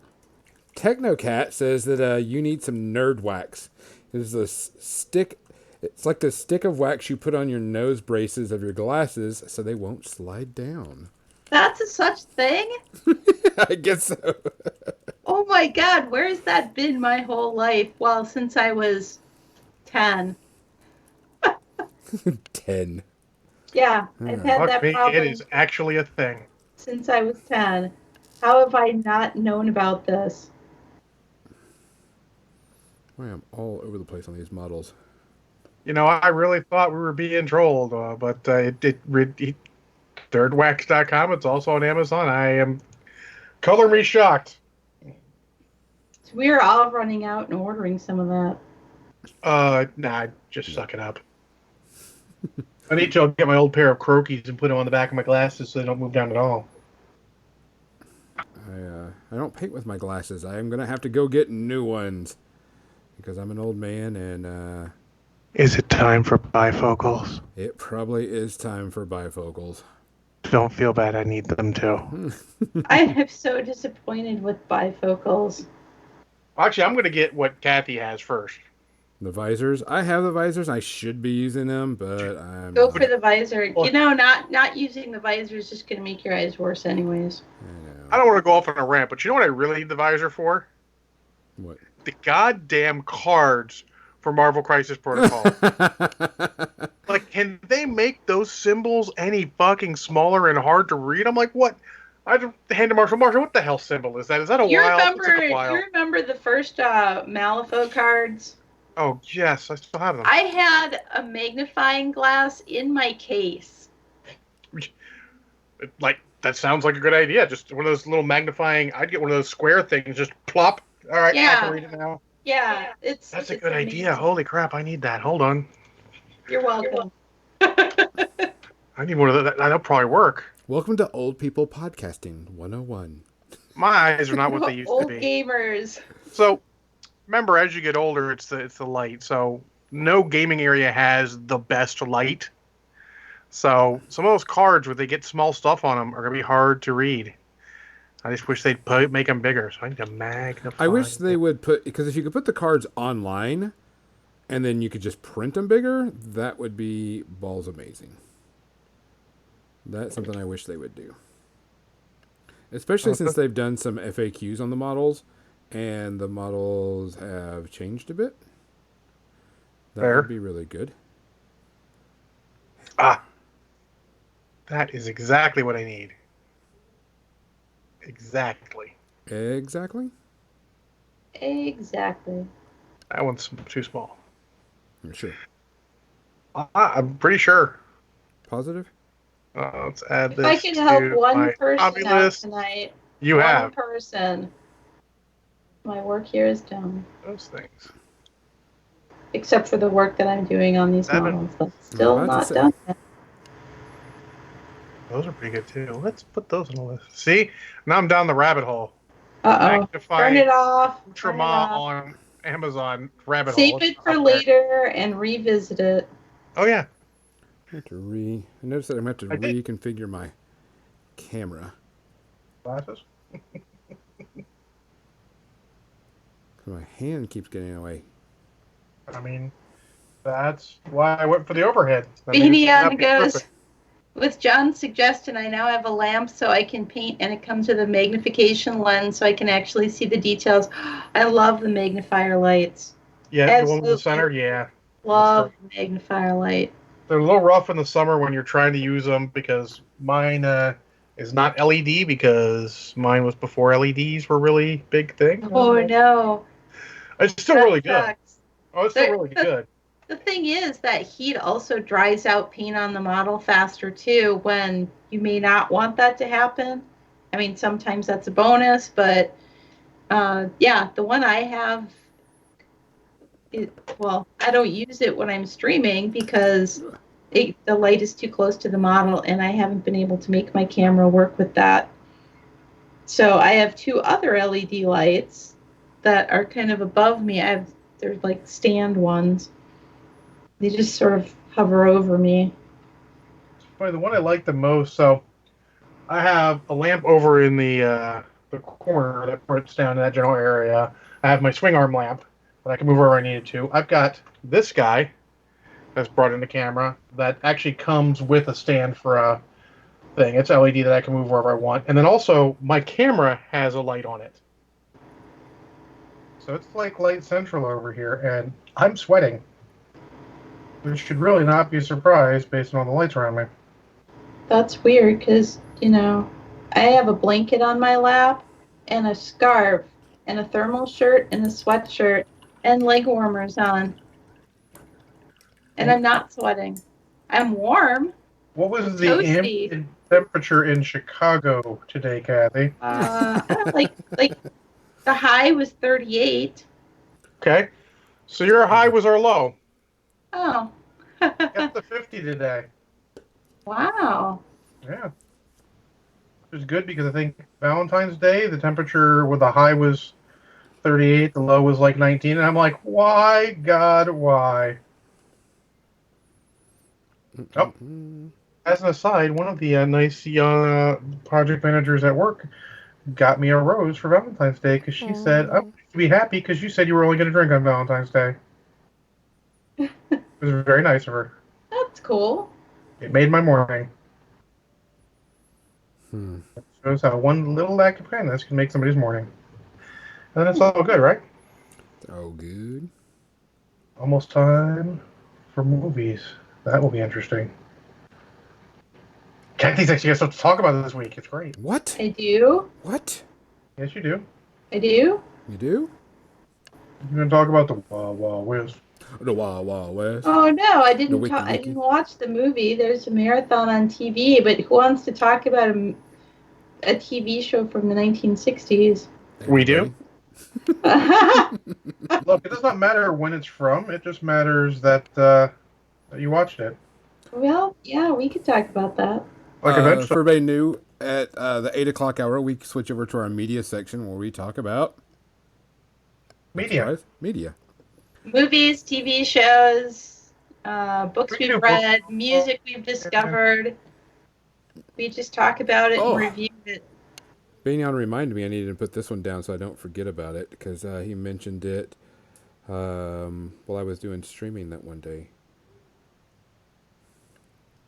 Technocat says that you need some nerd wax. There's this stick. It's like the stick of wax you put on your nose braces of your glasses so they won't slide down. That's a such thing? I guess so. Oh my God, where has that been my whole life? Well, since I was 10. 10. Yeah, I've had that problem. It is actually a thing. Since I was 10. How have I not known about this? I am all over the place on these models. You know, I really thought we were being trolled, but thirdwax.com, it's also on Amazon. I am color me shocked. So we are all running out and ordering some of that. Nah, just suck it up. I need to get my old pair of Croakies and put them on the back of my glasses so they don't move down at all. I don't paint with my glasses. I am going to have to go get new ones because I'm an old man and... Is it time for bifocals? It probably is time for bifocals. Don't feel bad. I need them too. I am so disappointed with bifocals. Actually, I'm going to get what Kathy has first. The visors. I have the visors. I should be using them, but I'm Go not. for the visor. Not using the visor is just going to make your eyes worse anyways. I don't want to go off on a rant, but you know what I really need the visor for? What? The goddamn cards for Marvel Crisis Protocol. Like, can they make those symbols any fucking smaller and hard to read? I'm like, what? I just hand to Marshall. Marshall, what the hell symbol is that? Is that a wild? You remember the first Malifaux cards? Oh, yes, I still have them. I had a magnifying glass in my case. Like, that sounds like a good idea. Just one of those little magnifying. I'd get one of those square things. Just plop. All right, I can read it now. Yeah, That's a good idea. Holy crap, I need that. Hold on. You're welcome. I need one of that. That'll probably work. Welcome to Old People Podcasting 101. My eyes are not what they used to be. Old gamers. So, remember, as you get older, it's the light. So, no gaming area has the best light. So, some of those cards, where they get small stuff on them, are going to be hard to read. I just wish they'd make them bigger. So, I need to magnify. I wish they would put, because if you could put the cards online and then you could just print them bigger, that would be balls amazing. That's something I wish they would do. Especially since they've done some FAQs on the models, and the models have changed a bit. That would be really good. Ah. That is exactly what I need. Exactly. Exactly? Exactly. That one's too small. You're sure? I'm pretty sure. Positive? Let's add this. If I can help one person hobby out list. tonight, You have. one person. My work here is done. Those things. Except for the work that I'm doing on these models. That's still not done yet. Those are pretty good too. Let's put those on the list. See? Now I'm down the rabbit hole. Uh-oh. Turn it off. Ultramar on Amazon rabbit hole. Save it for later and revisit it. Oh, yeah. I noticed that I'm going to have to reconfigure my camera. Glasses? My hand keeps getting away. I mean, that's why I went for the overhead. Beanie on goes. With John's suggestion, I now have a lamp so I can paint, and it comes with a magnification lens so I can actually see the details. I love the magnifier lights. Yeah, absolutely. The one in the center, yeah. Love the magnifier light. They're a little rough in the summer when you're trying to use them because mine is not LED because mine was before LEDs were really big thing. Oh, no. It's still really good. Oh, it's still really good. The thing is that heat also dries out paint on the model faster too when you may not want that to happen. I mean, sometimes that's a bonus, but yeah, the one I have, I don't use it when I'm streaming because the light is too close to the model and I haven't been able to make my camera work with that. So I have two other LED lights that are kind of above me. They're like stand ones. They just sort of hover over me. The one I like the most, so I have a lamp over in the corner that puts down in that general area. I have my swing arm lamp that I can move wherever I needed to. I've got this guy that's brought in the camera that actually comes with a stand for a thing. It's LED that I can move wherever I want. And then also, my camera has a light on it. So it's like Light Central over here, and I'm sweating. Which should really not be a surprise based on the lights around me. That's weird because, I have a blanket on my lap and a scarf and a thermal shirt and a sweatshirt and leg warmers on. And I'm not sweating. I'm warm. What was the ambient temperature in Chicago today, Kathy? Like the high was 38. Okay. So your high was our low. Oh. Got the 50 today. Wow. Yeah. It was good because I think Valentine's Day, the temperature with the high was 38, the low was like 19, and I'm like, why, God, why? Oh. As an aside, one of the nice young project managers at work got me a rose for Valentine's Day because she said, "I'm going to be happy because you said you were only going to drink on Valentine's Day." It was very nice of her. That's cool. It made my morning. Hmm. It shows how one little act of kindness can make somebody's morning. And then it's all good, right? Oh, good. Almost time for movies. That will be interesting. Kathy's actually got stuff to talk about this week. It's great. What? I do. What? Yes, you do. I do. You do? You're going to talk about the Wild Wild West. The Wild Wild West. Oh no, I didn't. wiki, I wiki. didn't watch the movie. There's a marathon on TV, but who wants to talk about a TV show from the 1960s? We do. Well, Look, it does not matter when it's from. It just matters that you watched it. yeah, we could talk about that. Like For eventually. everybody new, at the 8 o'clock hour, we switch over to our media section where we talk about Media. Surprise? Media. Movies, TV shows, books We can we've do read, books. music we've discovered. We just talk about it Oh. and review it. Banyan reminded me I needed to put this one down so I don't forget about it because he mentioned it while I was doing streaming that one day.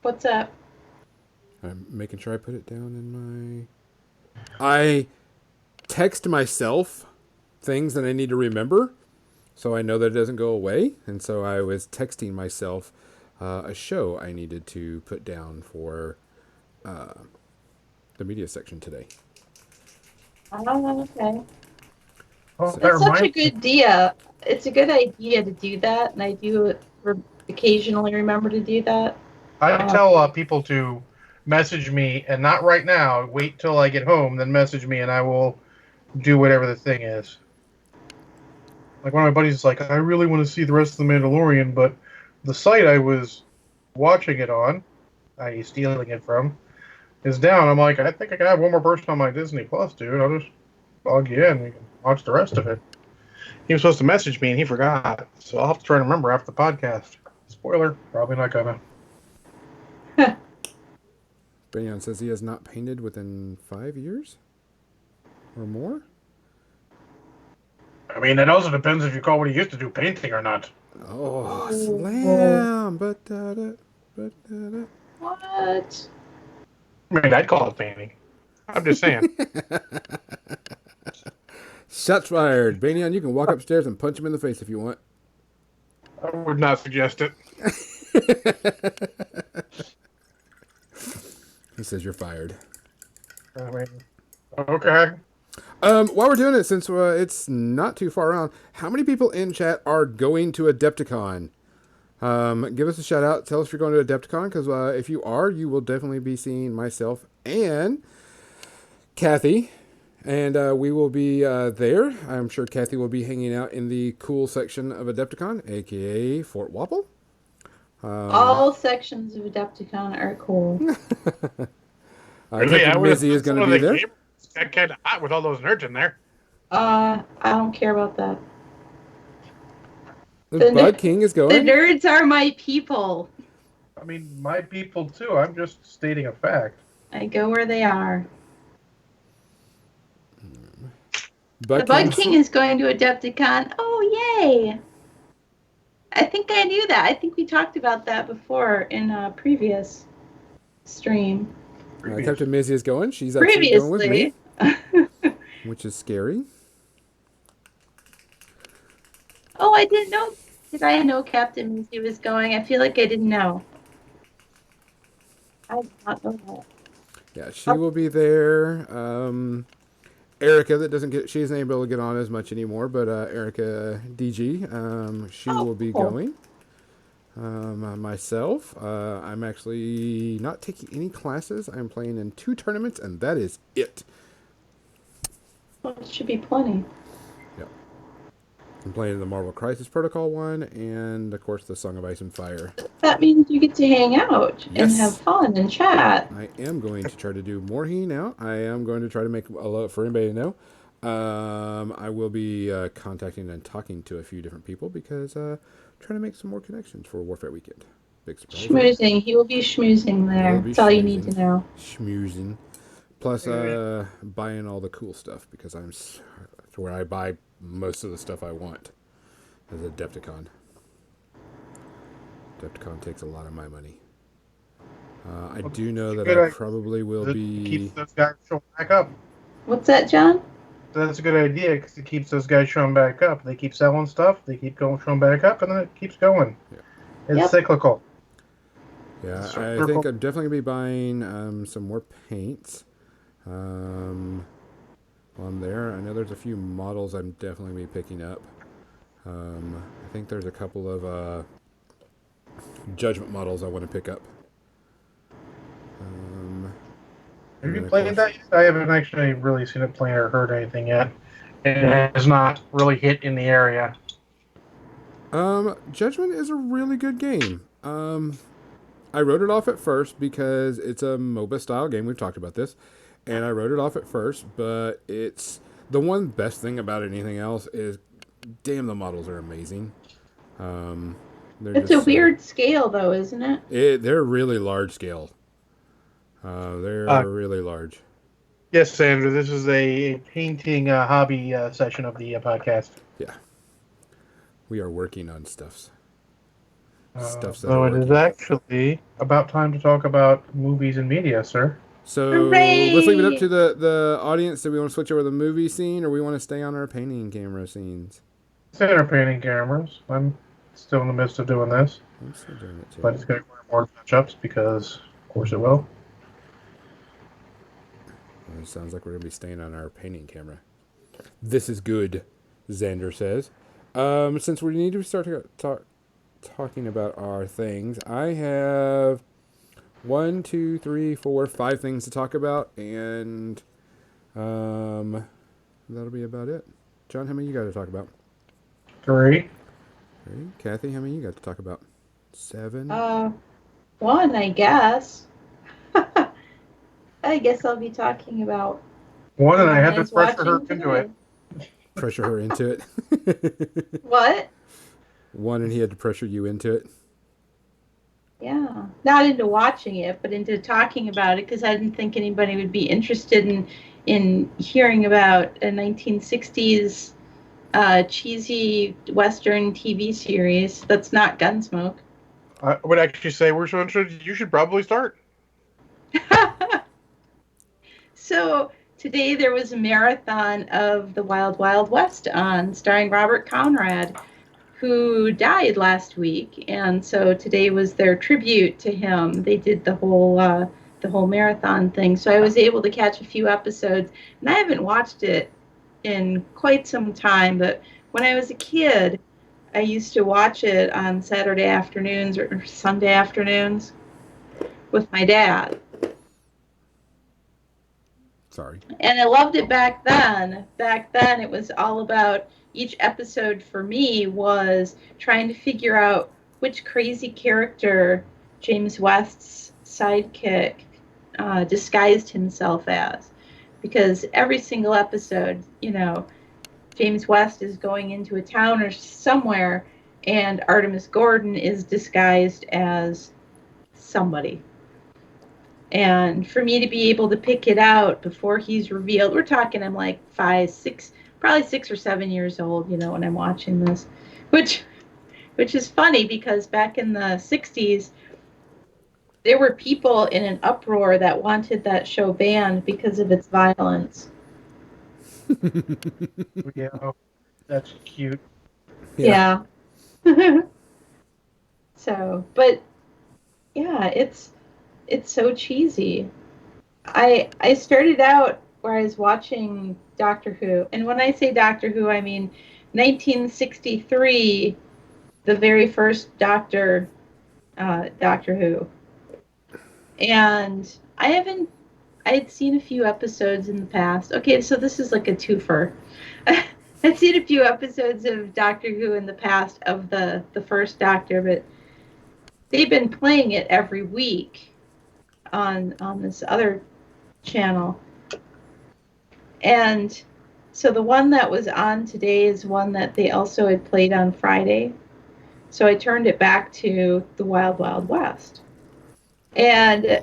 What's up? I'm making sure I put it down in my... I text myself things that I need to remember so I know that it doesn't go away. And so I was texting myself a show I needed to put down for the media section today. Oh, okay. Oh, that That's such a reminds me. good idea. It's a good idea to do that, and I do occasionally remember to do that. I tell people to message me, and not right now. Wait till I get home, then message me, and I will do whatever the thing is. Like one of my buddies is like, I really want to see the rest of The Mandalorian, but the site I was watching it on, i.e. stealing it from, is down. I'm like, I think I can have one more person on my Disney Plus, dude. I'll just log you in. We can watch the rest of it. He was supposed to message me, and he forgot. So I'll have to try to remember after the podcast. Spoiler, probably not gonna. Banyan says he has not painted within 5 years or more. I mean, it also depends if you call what he used to do painting or not. Oh, slam! What? I mean, I'd call it painting. I'm just saying. Shots fired. Banyan, you can walk upstairs and punch him in the face if you want. I would not suggest it. He says you're fired. I mean, okay. While we're doing it, since it's not too far around, how many people in chat are going to Adepticon? Give us a shout out. Tell us if you're going to Adepticon, because if you are, you will definitely be seeing myself and Kathy, and we will be there. I'm sure Kathy will be hanging out in the cool section of Adepticon, aka Fort Wapple. All sections of Adepticon are cool. Captain Mizzy is going to be there. Got kind of hot with all those nerds in there. I don't care about that. The Bug King is The going. nerds are my people. I mean, my people too. I'm just stating a fact. I go where they are. Bug The Bug King's- King is going to Adepticon. Oh, yay! I think I knew that. I think we talked about that before in a previous stream. Captain Mizzy is going. She's actually going with me, Previously. which is scary. Oh, I didn't know. Did I know Captain Mizzy was going? I feel like I didn't know. I did not know that. Yeah, she will be there. Erica, she isn't able to get on as much anymore, but Erica DG, she will be cool. going. Myself, I'm actually not taking any classes. I'm playing in 2 tournaments, and that is it. Well, it should be plenty. I'm playing the Marvel Crisis Protocol one, and of course the Song of Ice and Fire. That means you get to hang out and Yes. have fun and chat. I am going to try to do more hanging out. I am going to try to make a lot for anybody to know. I will be contacting and talking to a few different people because trying to make some more connections for Warfare Weekend. Big surprise. Schmoozing. He will be schmoozing there. He'll be That's all you need to schmoozing. know. Schmoozing. Plus, buying all the cool stuff because that's where I buy most of the stuff I want as Adepticon. Adepticon takes a lot of my money. I do know that Good I idea. probably will It be. keeps those guys showing back up. What's that, John? That's a good idea because it keeps those guys showing back up. They keep selling stuff, they keep going showing back up, and then it keeps going. Yeah. It's Yep. cyclical. Yeah, It's I think I'm definitely gonna be buying some more paints. On there, I know there's a few models I'm definitely gonna be picking up. I think there's a couple of Judgment models I want to pick up. Have and you then, of played course, that yet? I haven't actually really seen it play or heard anything yet. It has not really hit in the area. Judgment is a really good game. I wrote it off at first because it's a MOBA style game. We've talked about this. And I wrote it off at first, but it's the one best thing about anything else is, damn, the models are amazing. It's a weird scale, though, isn't it? They're really large scale. They're really large. Yes, Sandra, this is a painting hobby session of the podcast. Yeah. We are working on stuffs. Stuffs that So are it is working. actually about time to talk about movies and media, sir. So Hooray! let's leave it up to the audience. Do we want to switch over to the movie scene or we want to stay on our painting camera scenes? Center painting cameras. I'm still in the midst of doing this. I'm still doing it too. But it's going to require more touch-ups because, of course, it will. Well, it sounds like we're going to be staying on our painting camera. This is good, Xander says. Since we need to start talking about our things, I have 1, 2, 3, 4, 5 things to talk about, and that'll be about it. John, how many you got to talk about? 3. 3. Kathy, how many you got to talk about? 7. 1, I guess. I guess I'll be talking about 1, and I had to was pressure her watching into it. Pressure her into it. What? 1, and he had to pressure you into it. Yeah, not into watching it, but into talking about it because I didn't think anybody would be interested in hearing about a 1960s cheesy Western TV series that's not Gunsmoke. I would actually say you should probably start. So today there was a marathon of the Wild Wild West on, starring Robert Conrad, who died last week, and so today was their tribute to him. They did the whole marathon thing, so I was able to catch a few episodes, and I haven't watched it in quite some time, but when I was a kid, I used to watch it on Saturday afternoons or Sunday afternoons with my dad. Sorry. And I loved it back then. Back then, it was all about, each episode for me was trying to figure out which crazy character James West's sidekick disguised himself as. Because every single episode, James West is going into a town or somewhere, and Artemis Gordon is disguised as somebody. And for me to be able to pick it out before he's revealed, we're talking, I'm like 5, 6, probably 6 or 7 years old, when I'm watching this, which is funny because back in the 60s, there were people in an uproar that wanted that show banned because of its violence. Yeah, that's cute. Yeah. So, but yeah, it's so cheesy. I started out where I was watching Doctor Who, and when I say Doctor Who, I mean 1963, the very first Doctor Who. And I had seen a few episodes in the past. Okay, so this is like a twofer. I'd seen a few episodes of Doctor Who in the past of the first Doctor, but they've been playing it every week on this other channel. And so the one that was on today is one that they also had played on Friday. So I turned it back to the Wild Wild West. And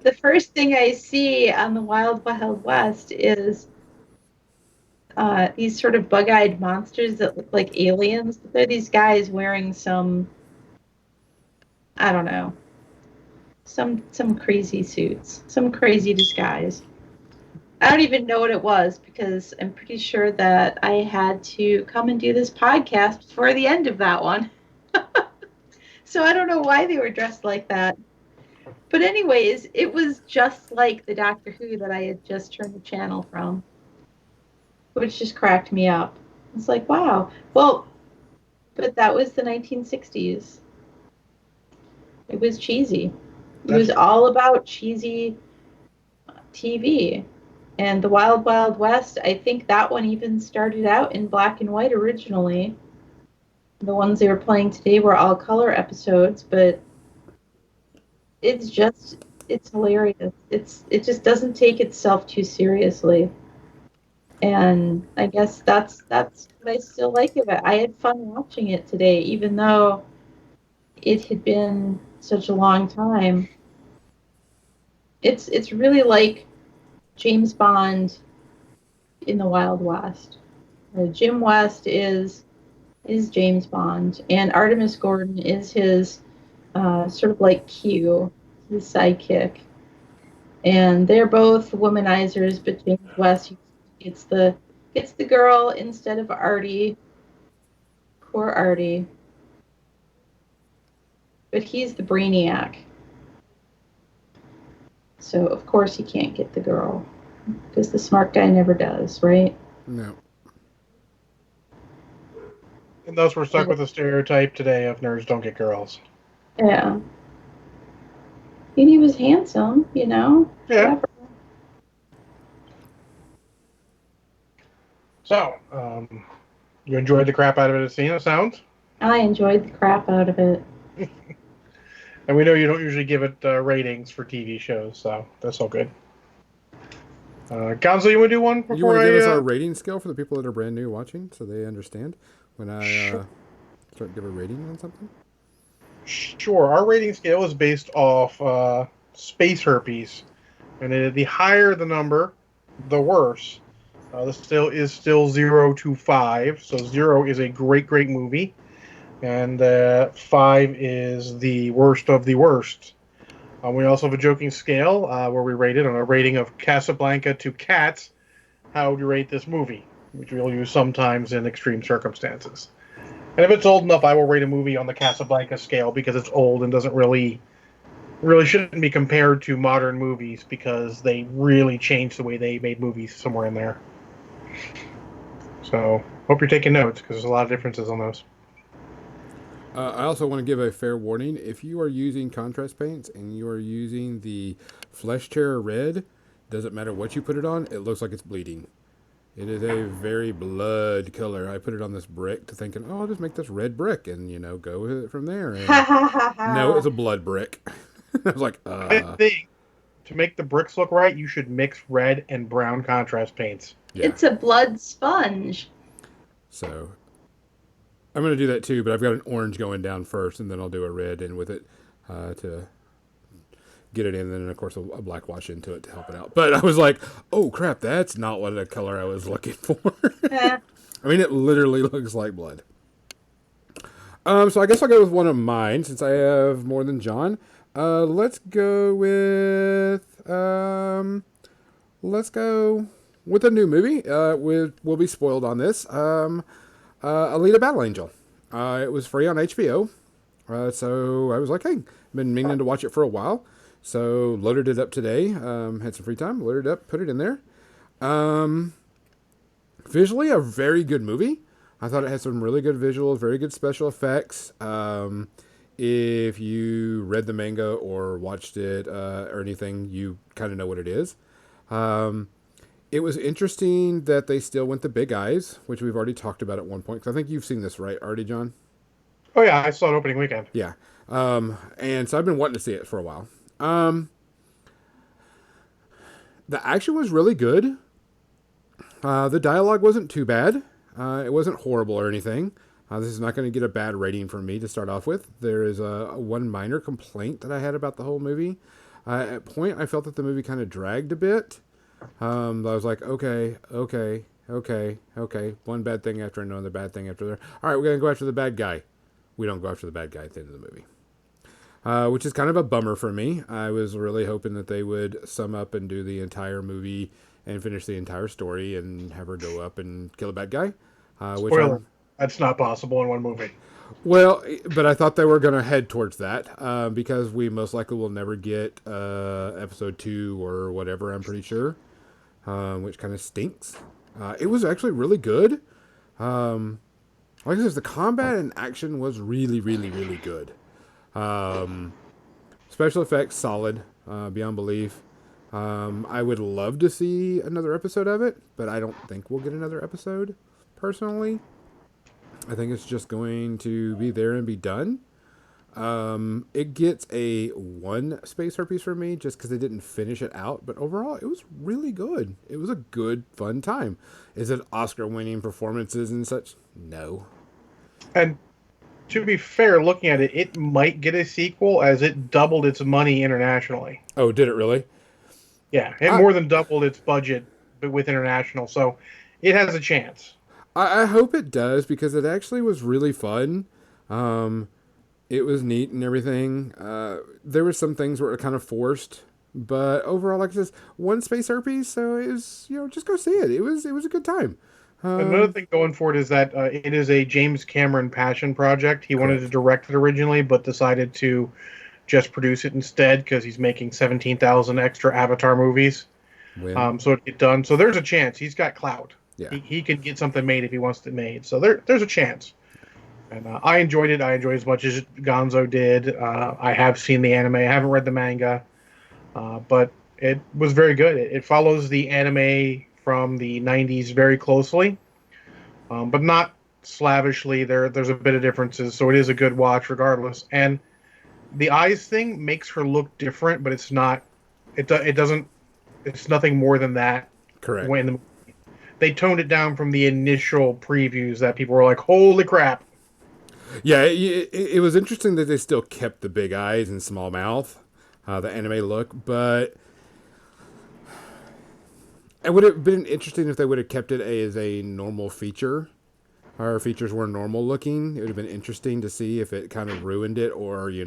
the first thing I see on the Wild Wild West is these sort of bug-eyed monsters that look like aliens. They're these guys wearing some I don't know, some crazy suits, some crazy disguise. I don't even know what it was because I'm pretty sure that I had to come and do this podcast before the end of that one. So I don't know why they were dressed like that. But anyways, it was just like the Doctor Who that I had just turned the channel from, which just cracked me up. It's like, wow. Well, but that was the 1960s. It was cheesy. It That's was true. all about cheesy TV. And the Wild Wild West, I think that one even started out in black and white originally. The ones they were playing today were all color episodes, but it's just it's hilarious. It just doesn't take itself too seriously. And I guess that's what I still like of it. I had fun watching it today, even though it had been such a long time. It's really like James Bond in the Wild West. Jim West is James Bond, and Artemis Gordon is his sort of like Q, his sidekick. And they're both womanizers, but James West gets the girl instead of Artie. Poor Artie. But he's the brainiac. So of course he can't get the girl. Because the smart guy never does, right? No. And thus we're stuck with the stereotype today of nerds don't get girls. Yeah. And he was handsome, you know? Yeah. Whatever. So, you enjoyed the crap out of it, it sounds? I enjoyed the crap out of it. And we know you don't usually give it ratings for TV shows, so that's all good. Gonzo, you want to do one before You want to give us our I... rating scale for the people that are brand new watching, so they understand when I start to give a rating on something? Sure. Our rating scale is based off space herpes. And the higher the number, the worse. The scale is still 0 to 5. So 0 is a great, great movie. And 5 is the worst of the worst. We also have a joking scale where we rate it on a rating of Casablanca to Cats. How would you rate this movie? Which we'll use sometimes in extreme circumstances. And if it's old enough, I will rate a movie on the Casablanca scale because it's old and doesn't really shouldn't be compared to modern movies because they really changed the way they made movies somewhere in there. So, hope you're taking notes because there's a lot of differences on those. I also want to give a fair warning. If you are using contrast paints and you are using the Flesh Terror Red, doesn't matter what you put it on, it looks like it's bleeding. It is a very blood color. I put it on this brick to thinking, oh, I'll just make this red brick and, go with it from there. And no, it's a blood brick. I was like, I think to make the bricks look right, you should mix red and brown contrast paints. Yeah. It's a blood sponge. So I'm going to do that too, but I've got an orange going down first, and then I'll do a red in with it to get it in, and then of course a black wash into it to help it out. But I was like, oh crap, that's not what the color I was looking for. I mean, it literally looks like blood. So I guess I'll go with one of mine since I have more than John. Let's go with a new movie. We'll be spoiled on this. Alita Battle Angel. It was free on HBO. So I was like, hey, been meaning to watch it for a while. So loaded it up today. Had some free time. Loaded it up, put it in there. Visually, a very good movie. I thought it had some really good visuals, very good special effects. If you read the manga or watched it or anything, you kind of know what it is. It was interesting that they still went the big eyes, which we've already talked about at one point. Because I think you've seen this, right, already, John? Oh, yeah, I saw it opening weekend. Yeah. And so I've been wanting to see it for a while. The action was really good. The dialogue wasn't too bad. It wasn't horrible or anything. This is not going to get a bad rating from me to start off with. There is one minor complaint that I had about the whole movie. At a point, I felt that the movie kind of dragged a bit. I was like, okay. One bad thing after another bad thing after there. All right, we're going to go after the bad guy. We don't go after the bad guy at the end of the movie. which is kind of a bummer for me. I was really hoping that they would sum up and do the entire movie and finish the entire story and have her go up and kill a bad guy. Which Spoiler. That's not possible in one movie. well, but I thought they were going to head towards that because we most likely will never get episode 2 or whatever, I'm pretty sure, which kind of stinks. It was actually really good. Like I said, the combat and action was really, really, really good. Special effects, solid, beyond belief. I would love to see another episode of it, but I don't think we'll get another episode, personally. I think it's just going to be there and be done. It gets a 1 space herpes for me just because they didn't finish it out. But overall, it was really good. It was a good, fun time. Is it Oscar-winning performances and such? No. And to be fair, looking at it, it might get a sequel as it doubled its money internationally. Oh, did it really? Yeah, it more than doubled its budget with international, so it has a chance. I hope it does because it actually was really fun. It was neat and everything. There were some things where it kind of forced, but overall, like I said, 1 space herpes, so it was, just go see it. It was a good time. Another thing going forward is that it is a James Cameron passion project. He wanted to direct it originally, but decided to just produce it instead because he's making 17,000 extra Avatar movies. So it get done. So there's a chance. He's got clout. Yeah. He could get something made if he wants it made. So there's a chance. And I enjoyed it. I enjoyed it as much as Gonzo did. I have seen the anime. I haven't read the manga. But it was very good. It follows the anime from the 90s very closely, but not slavishly. There's a bit of differences, so it is a good watch regardless. And the eyes thing makes her look different, but it's not. It doesn't. It's nothing more than that. Correct. When they toned it down from the initial previews, that people were like, "Holy crap!" Yeah, it was interesting that they still kept the big eyes and small mouth, the anime look, but it would have been interesting if they would have kept it as a normal feature. Our features were normal looking. It would have been interesting to see if it kind of ruined it or, Yeah,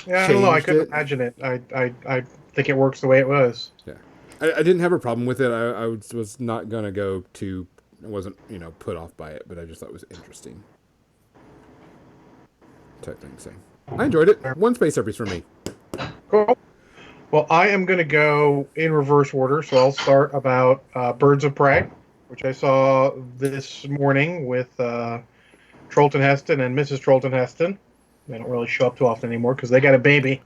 I don't know. I couldn't imagine it. I think it works the way it was. Yeah. I didn't have a problem with it. I was not going to go to... I wasn't, put off by it, but I just thought it was interesting. Type thing. So I enjoyed it. 1 space herpes for me. Cool. Well, I am going to go in reverse order, so I'll start about Birds of Prey, which I saw this morning with Charlton Heston and Mrs. Charlton Heston. They don't really show up too often anymore because they got a baby.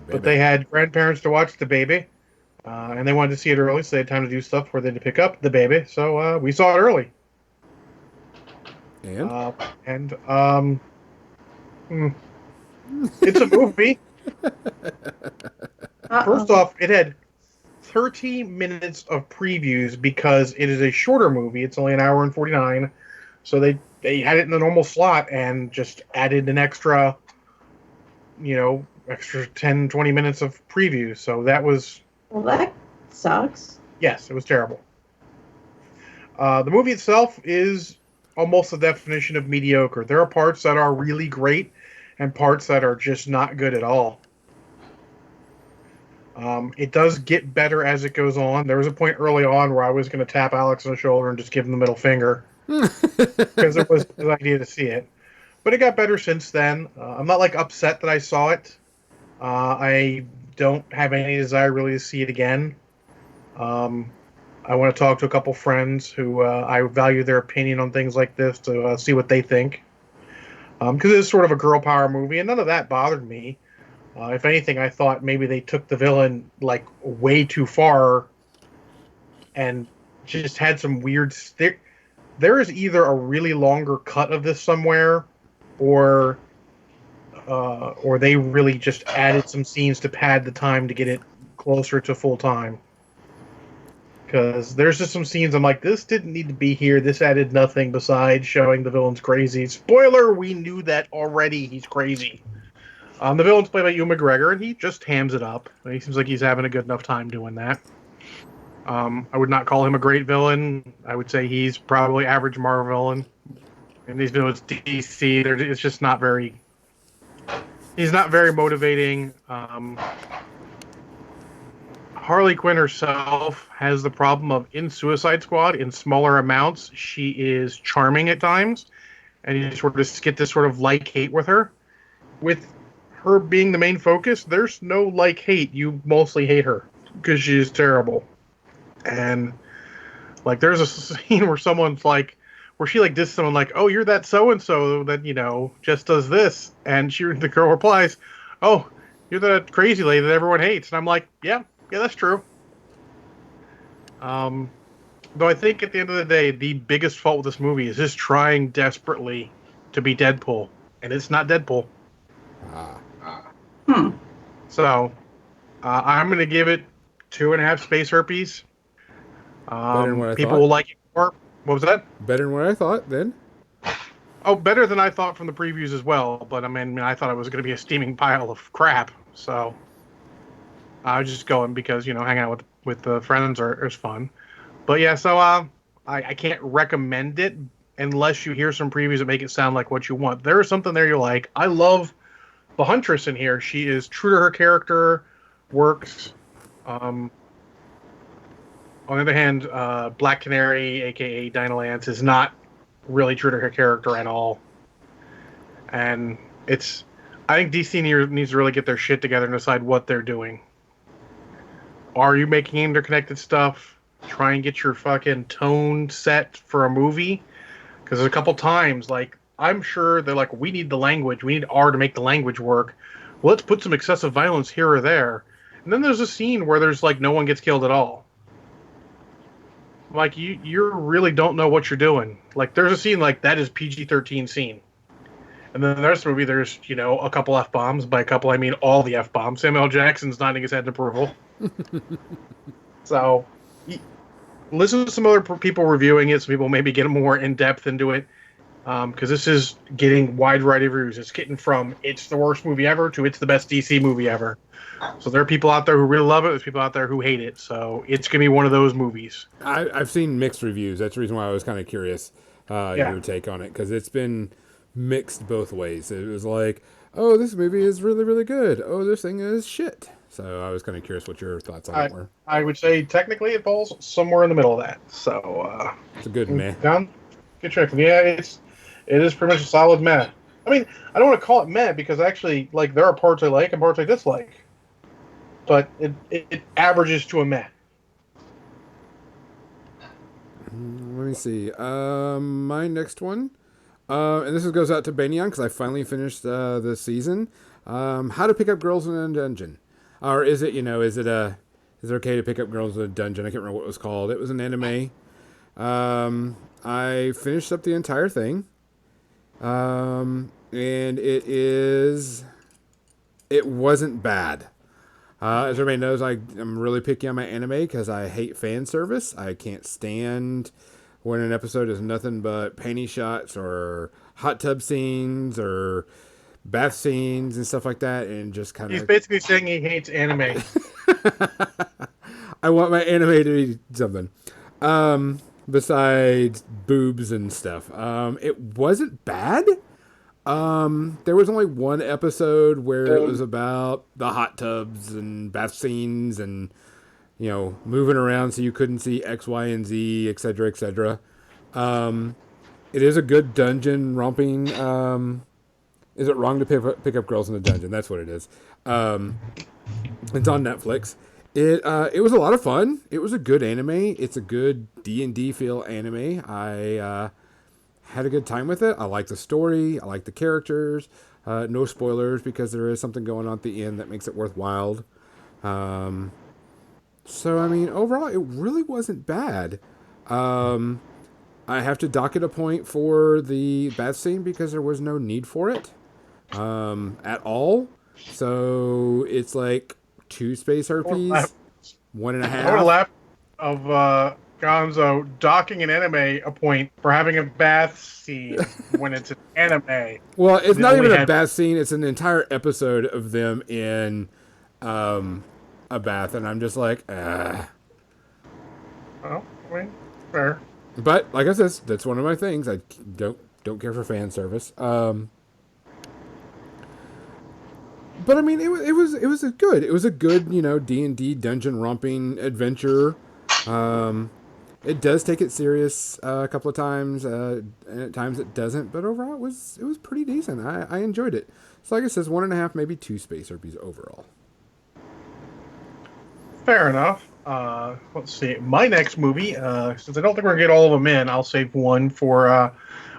But they had grandparents to watch the baby, and they wanted to see it early, so they had time to do stuff where they had to pick up the baby. So we saw it early. And? It's a movie. First off, it had 30 minutes of previews because it is a shorter movie. It's only an hour and 49. So they had it in the normal slot and just added an extra 10, 20 minutes of previews. So that was... Well, that sucks. Yes, it was terrible. The movie itself is almost the definition of mediocre. There are parts that are really great and parts that are just not good at all. It does get better as it goes on. There was a point early on where I was going to tap Alex on the shoulder and just give him the middle finger because it was his idea to see it. But it got better since then. I'm not upset that I saw it. I don't have any desire really to see it again. I want to talk to a couple friends who I value their opinion on things like this to see what they think. Because it is sort of a girl power movie, and none of that bothered me. If anything, I thought maybe they took the villain way too far and just had some weird... There is either a really longer cut of this somewhere or they really just added some scenes to pad the time to get it closer to full time. Because there's just some scenes I'm like, this didn't need to be here. This added nothing besides showing the villain's crazy. Spoiler, we knew that already. He's crazy. The villain's played by Ewan McGregor, and he just hams it up. He seems like he's having a good enough time doing that. I would not call him a great villain. I would say he's probably average Marvel villain. And these villains, DC, it's just not very... He's not very motivating. Harley Quinn herself has the problem of in Suicide Squad, in smaller amounts, she is charming at times, and you sort of get this sort of like-hate with her. With her being the main focus, there's no like-hate. You mostly hate her because she's terrible. And, like, there's a scene where someone's like, where she, like, dissed someone like, oh, you're that so-and-so that, you know, just does this. And the girl replies, oh, you're that crazy lady that everyone hates. And I'm like, yeah, that's true. Though I think at the end of the day, the biggest fault with this movie is just trying desperately to be Deadpool, and it's not Deadpool. So, I'm going to give it 2.5 space herpes. Better than what I People thought. will like it more. What was that? Better than what I thought, then. Oh, better than I thought from the previews as well. But I mean, I thought it was going to be a steaming pile of crap. So I was just going because, you know, hanging out with the friends is fun. But yeah, so I can't recommend it unless you hear some previews that make it sound like what you want. There is something there you like. I love the Huntress in here. She is true to her character, works. On the other hand, Black Canary, aka Dinah Lance, is not really true to her character at all. And I think DC needs to really get their shit together and decide what they're doing. Are you making interconnected stuff? Try and get your fucking tone set for a movie? Because there's a couple times, like, I'm sure they're like, we need the language. We need R to make the language work. Well, let's put some excessive violence here or there. And then there's a scene where there's, like, no one gets killed at all. Like, you really don't know what you're doing. Like, there's a scene like that is PG-13 scene. And then the rest of the movie, there's, you know, a couple F-bombs. By a couple, I mean all the F-bombs. Samuel L. Jackson's nodding his head in approval. So, listen to some other people reviewing it so people maybe get more in-depth into it. Because this is getting wide variety of reviews. It's getting from it's the worst movie ever to it's the best DC movie ever. So there are people out there who really love it. There's people out there who hate it. So it's going to be one of those movies. I've seen mixed reviews. That's the reason why I was kind of curious your take on it, because it's been mixed both ways. It was like, oh, this movie is really, really good. Oh, this thing is shit. So I was kind of curious what your thoughts on it were. I would say technically it falls somewhere in the middle of that. So it's a good meh. Good trick. Yeah, it is pretty much a solid meh. I mean, I don't want to call it meh because actually, like, there are parts I like and parts I dislike. But it averages to a meh. Let me see. My next one, and this goes out to Banyan because I finally finished the season. How to Pick Up Girls in a Dungeon, or is it is it okay to pick up girls in a dungeon? I can't remember what it was called. It was an anime. I finished up the entire thing, and it wasn't bad. As everybody knows, I'm really picky on my anime because I hate fan service. I can't stand when an episode is nothing but panty shots or hot tub scenes or bath scenes and stuff like that, and just kind of... He's basically saying he hates anime. I want my anime to be something. Besides boobs and stuff. It wasn't bad. There was only one episode where it was about the hot tubs and bath scenes and, moving around so you couldn't see X, Y, and Z, etc., etc. It is a good dungeon romping. Is it wrong to pick up girls in a dungeon? That's what it is. It's on Netflix. It was a lot of fun. It was a good anime. It's a good D&D feel anime. I had a good time with it. I like the story. I like the characters. No spoilers because there is something going on at the end that makes it worthwhile. So, I mean, overall, it really wasn't bad. I have to dock it a point for the bath scene because there was no need for it at all. So, it's like 2 space herpes, 1.5. I would laugh of Gonzo docking an anime a point for having a bath scene when it's an anime. Well, it's not even a bath scene. It's an entire episode of them in a bath, and I'm just like, Well, I mean, fair. But like I said, that's one of my things. I don't care for fan service. But I mean, it was a good. It was a good, D&D dungeon romping adventure. Um, it does take it serious a couple of times, and at times it doesn't. But overall, it was pretty decent. I enjoyed it. So like I says, 1.5, maybe 2 space herpes overall. Fair enough. Let's see. My next movie, since I don't think we're gonna get all of them in, I'll save one for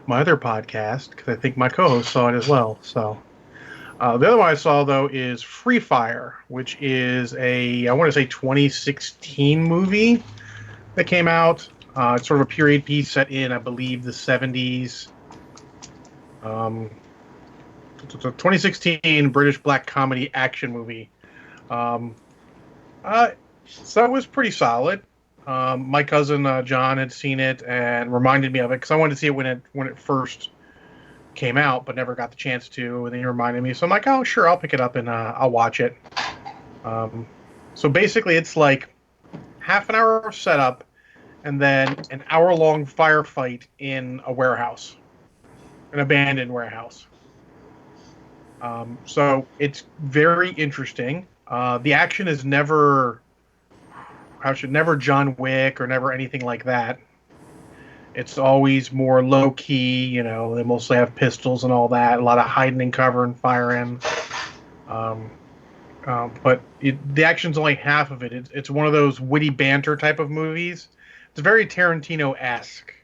my other podcast because I think my co-host saw it as well. So the other one I saw though is Free Fire, which is I want to say 2016 movie that came out. It's sort of a period piece set in, I believe, the 70s. It's a 2016 British black comedy action movie. Um, so it was pretty solid. My cousin John had seen it and reminded me of it because I wanted to see it when it first came out, but never got the chance to. And then he reminded me, so I'm like, oh sure, I'll pick it up and I'll watch it. So basically, it's like half an hour of setup and then an hour-long firefight in a warehouse, an abandoned warehouse. So it's very interesting. The action is never John Wick or never anything like that. It's always more low key. They mostly have pistols and all that. A lot of hiding and cover and firing. But the action's only half of it. It's one of those witty banter type of movies. It's very Tarantino-esque.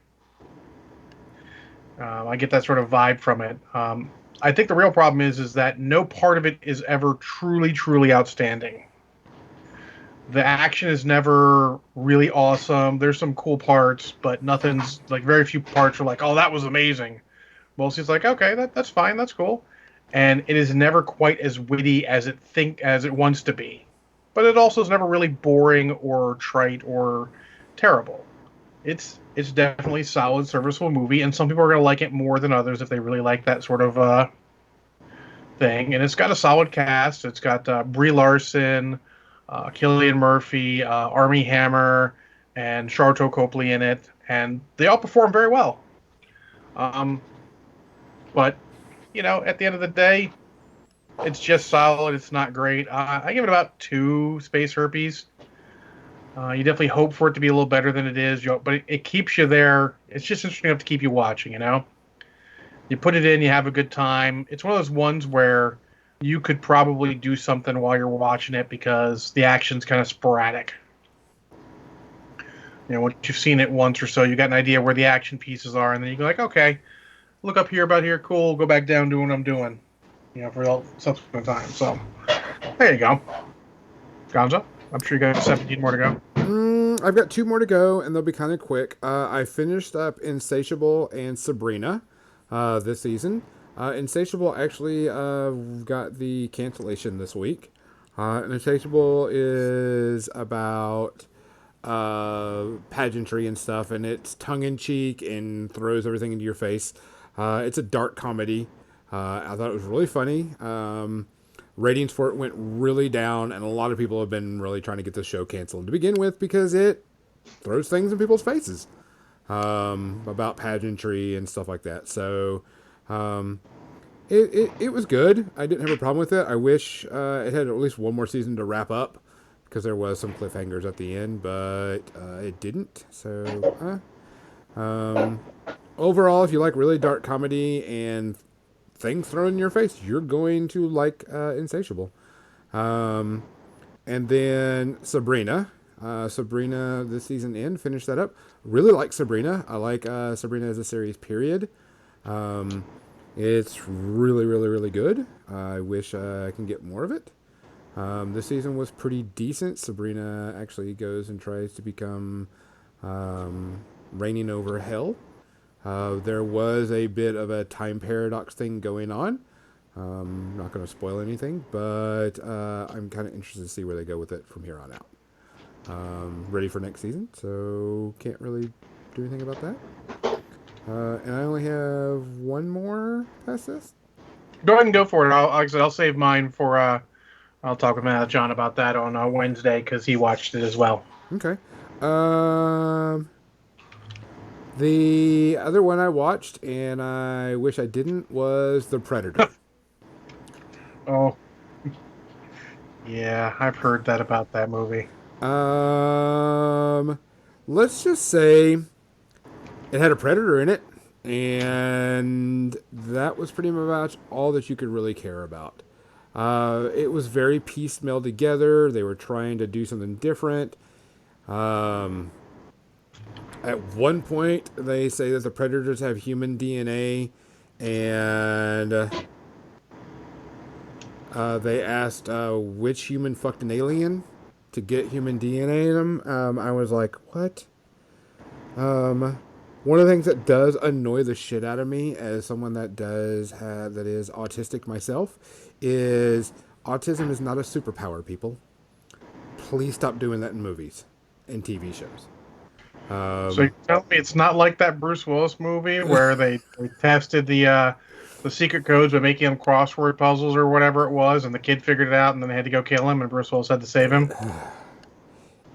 I get that sort of vibe from it. I think the real problem is that no part of it is ever truly, truly outstanding. The action is never really awesome. There's some cool parts, but nothing's like very few parts are like, oh, that was amazing. Mostly it's like, okay, that's fine, that's cool. And it is never quite as witty as it wants to be. But it also is never really boring or trite or terrible. It's definitely a solid, serviceable movie, and some people are going to like it more than others if they really like that sort of thing. And it's got a solid cast. It's got Brie Larson, Cillian Murphy, Armie Hammer, and Sharlto Copley in it, and they all perform very well. But at the end of the day, it's just solid. It's not great. I give it about 2 space herpes. You definitely hope for it to be a little better than it is, but it keeps you there. It's just interesting enough to keep you watching. You put it in, you have a good time. It's one of those ones where you could probably do something while you're watching it because the action's kind of sporadic. Once you've seen it once or so, you got an idea where the action pieces are, and then you go like, okay, look up here, about here, cool, go back down, do what I'm doing, for all subsequent time. So, there you go. Gonzo, I'm sure you got 17 more to go. I've got 2 more to go, and they'll be kind of quick. I finished up Insatiable and Sabrina this season. Insatiable actually got the cancellation this week. Insatiable is about pageantry and stuff, and it's tongue-in-cheek and throws everything into your face. It's a dark comedy. I thought it was really funny. Ratings for it went really down, and a lot of people have been really trying to get the show canceled to begin with because it throws things in people's faces about pageantry and stuff like that. So it was good. I didn't have a problem with it. I wish it had at least one more season to wrap up because there was some cliffhangers at the end, but it didn't. So overall, if you like really dark comedy and things thrown in your face, you're going to like Insatiable. And then Sabrina. Sabrina, this season end, finished that up. Really like Sabrina. I like Sabrina as a series, period. It's really, really, really good. I wish I can get more of it. This season was pretty decent. Sabrina actually goes and tries to become reigning over hell. There was a bit of a time paradox thing going on. Not going to spoil anything, but I'm kind of interested to see where they go with it from here on out. Ready for next season, so can't really do anything about that. And I only have one more past this. Go ahead and go for it. Like I said, I'll save mine for. I'll talk with John about that on Wednesday because he watched it as well. Okay. The other one I watched, and I wish I didn't, was The Predator. Oh, Yeah, I've heard that about that movie. Um, let's just say it had a predator in it, and that was pretty much all that you could really care about. It was very piecemeal together. They were trying to do something different. Um, at one point, they say that the predators have human DNA, and they asked which human fucked an alien to get human DNA in them. I was like, what? One of the things that does annoy the shit out of me as someone that is autistic myself is autism is not a superpower, people. Please stop doing that in movies and TV shows. So you tell me it's not like that Bruce Willis movie where they tested the secret codes by making him crossword puzzles or whatever it was, and the kid figured it out, and then they had to go kill him, and Bruce Willis had to save him.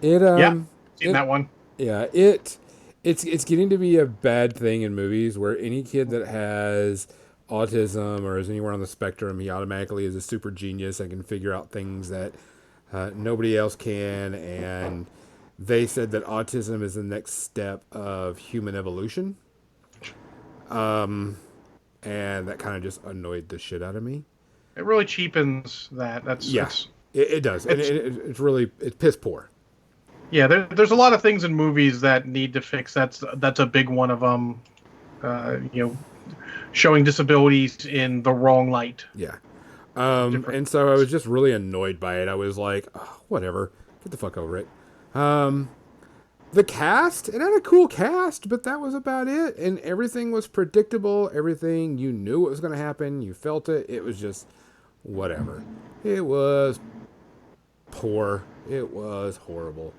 It Yeah, seen it that one. yeah, it's getting to be a bad thing in movies where any kid that has autism or is anywhere on the spectrum, he automatically is a super genius and can figure out things that nobody else can. And they said that autism is the next step of human evolution. And that kind of just annoyed the shit out of me. It really cheapens that. Yeah, it does, and it's piss poor. Yeah. There's a lot of things in movies that need to fix. That's a big one of them. Showing disabilities in the wrong light. Yeah. And so I was just really annoyed by it. I was like, oh, whatever, get the fuck over it. The cast, it had a cool cast, but that was about it. And everything was predictable. Everything, you knew what was going to happen. You felt it. It was just whatever. It was poor. It was horrible.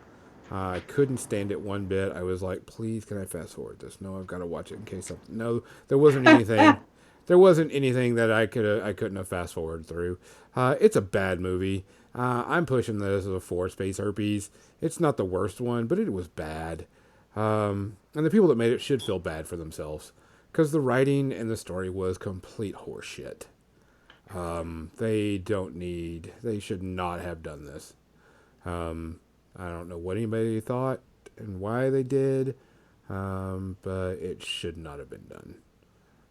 I couldn't stand it one bit. I was like, please, can I fast forward this? No, I've got to watch it in case something. No, there wasn't anything. There wasn't anything that I couldn't have fast forwarded through. It's a bad movie. I'm pushing this as a 4 space herpes. It's not the worst one, but it was bad. And the people that made it should feel bad for themselves because the writing and the story was complete horseshit. They should not have done this. I don't know what anybody thought and why they did, but it should not have been done.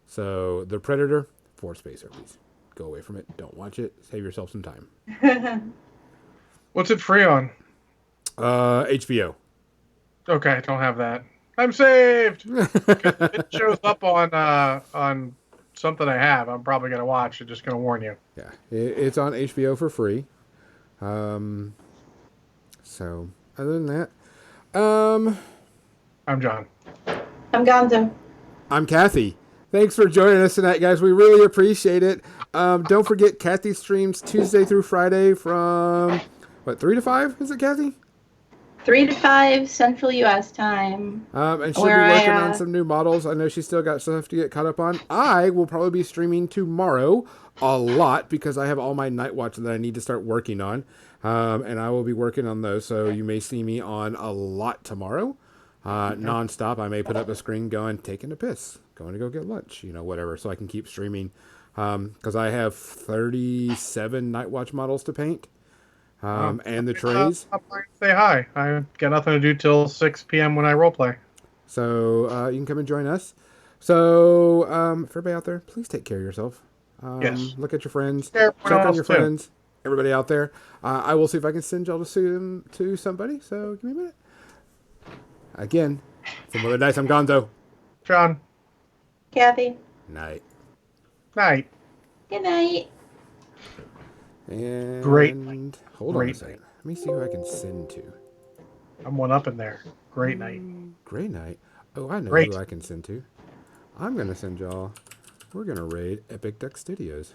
So, The Predator, 4 space herpes. Go away from it. Don't watch it. Save yourself some time. What's it free on? HBO. Okay, don't have that. I'm saved. If it shows up on something I have, I'm probably gonna watch. I'm just gonna warn you. Yeah, it's on HBO for free. So, other than that, I'm John. I'm Gonzo. I'm Kathy. Thanks for joining us tonight, guys. We really appreciate it. Don't forget, Kathy streams Tuesday through Friday from, 3 to 5? Is it, Kathy? 3 to 5 Central U.S. time. And she'll be working on some new models. I know she's still got stuff to get caught up on. I will probably be streaming tomorrow a lot because I have all my Night Watch that I need to start working on. And I will be working on those. So you may see me on a lot tomorrow. Nonstop. I may put up a screen going, taking a piss, going to go get lunch, whatever. So I can keep streaming. Because I have 37 Night Watch models to paint. And the trays. Say hi. I got nothing to do till 6 p.m. when I roleplay. So you can come and join us. So for everybody out there, please take care of yourself. Yes. Look at your friends. Check on your friends. Everybody out there. I will see if I can send y'all to somebody. So give me a minute. Again, from Mother Dice, I'm Gonzo. John. Kathy. Night. Night. Good night. And Great. Hold on a second. Let me see who I can send to. I'm one up in there. Great night. Great night. Oh, I know Great. who I can send to. I'm going to send y'all. We're going to raid Epic Duck Studios.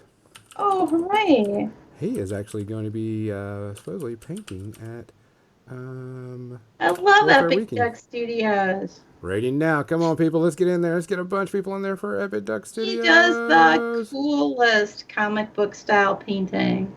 Oh, hooray. He is actually going to be supposedly painting at I love Warfare Epic Weekend. Duck Studios. Raiding now. Come on, people. Let's get in there. Let's get a bunch of people in there for Epic Duck He Studios. does the coolest comic book style painting.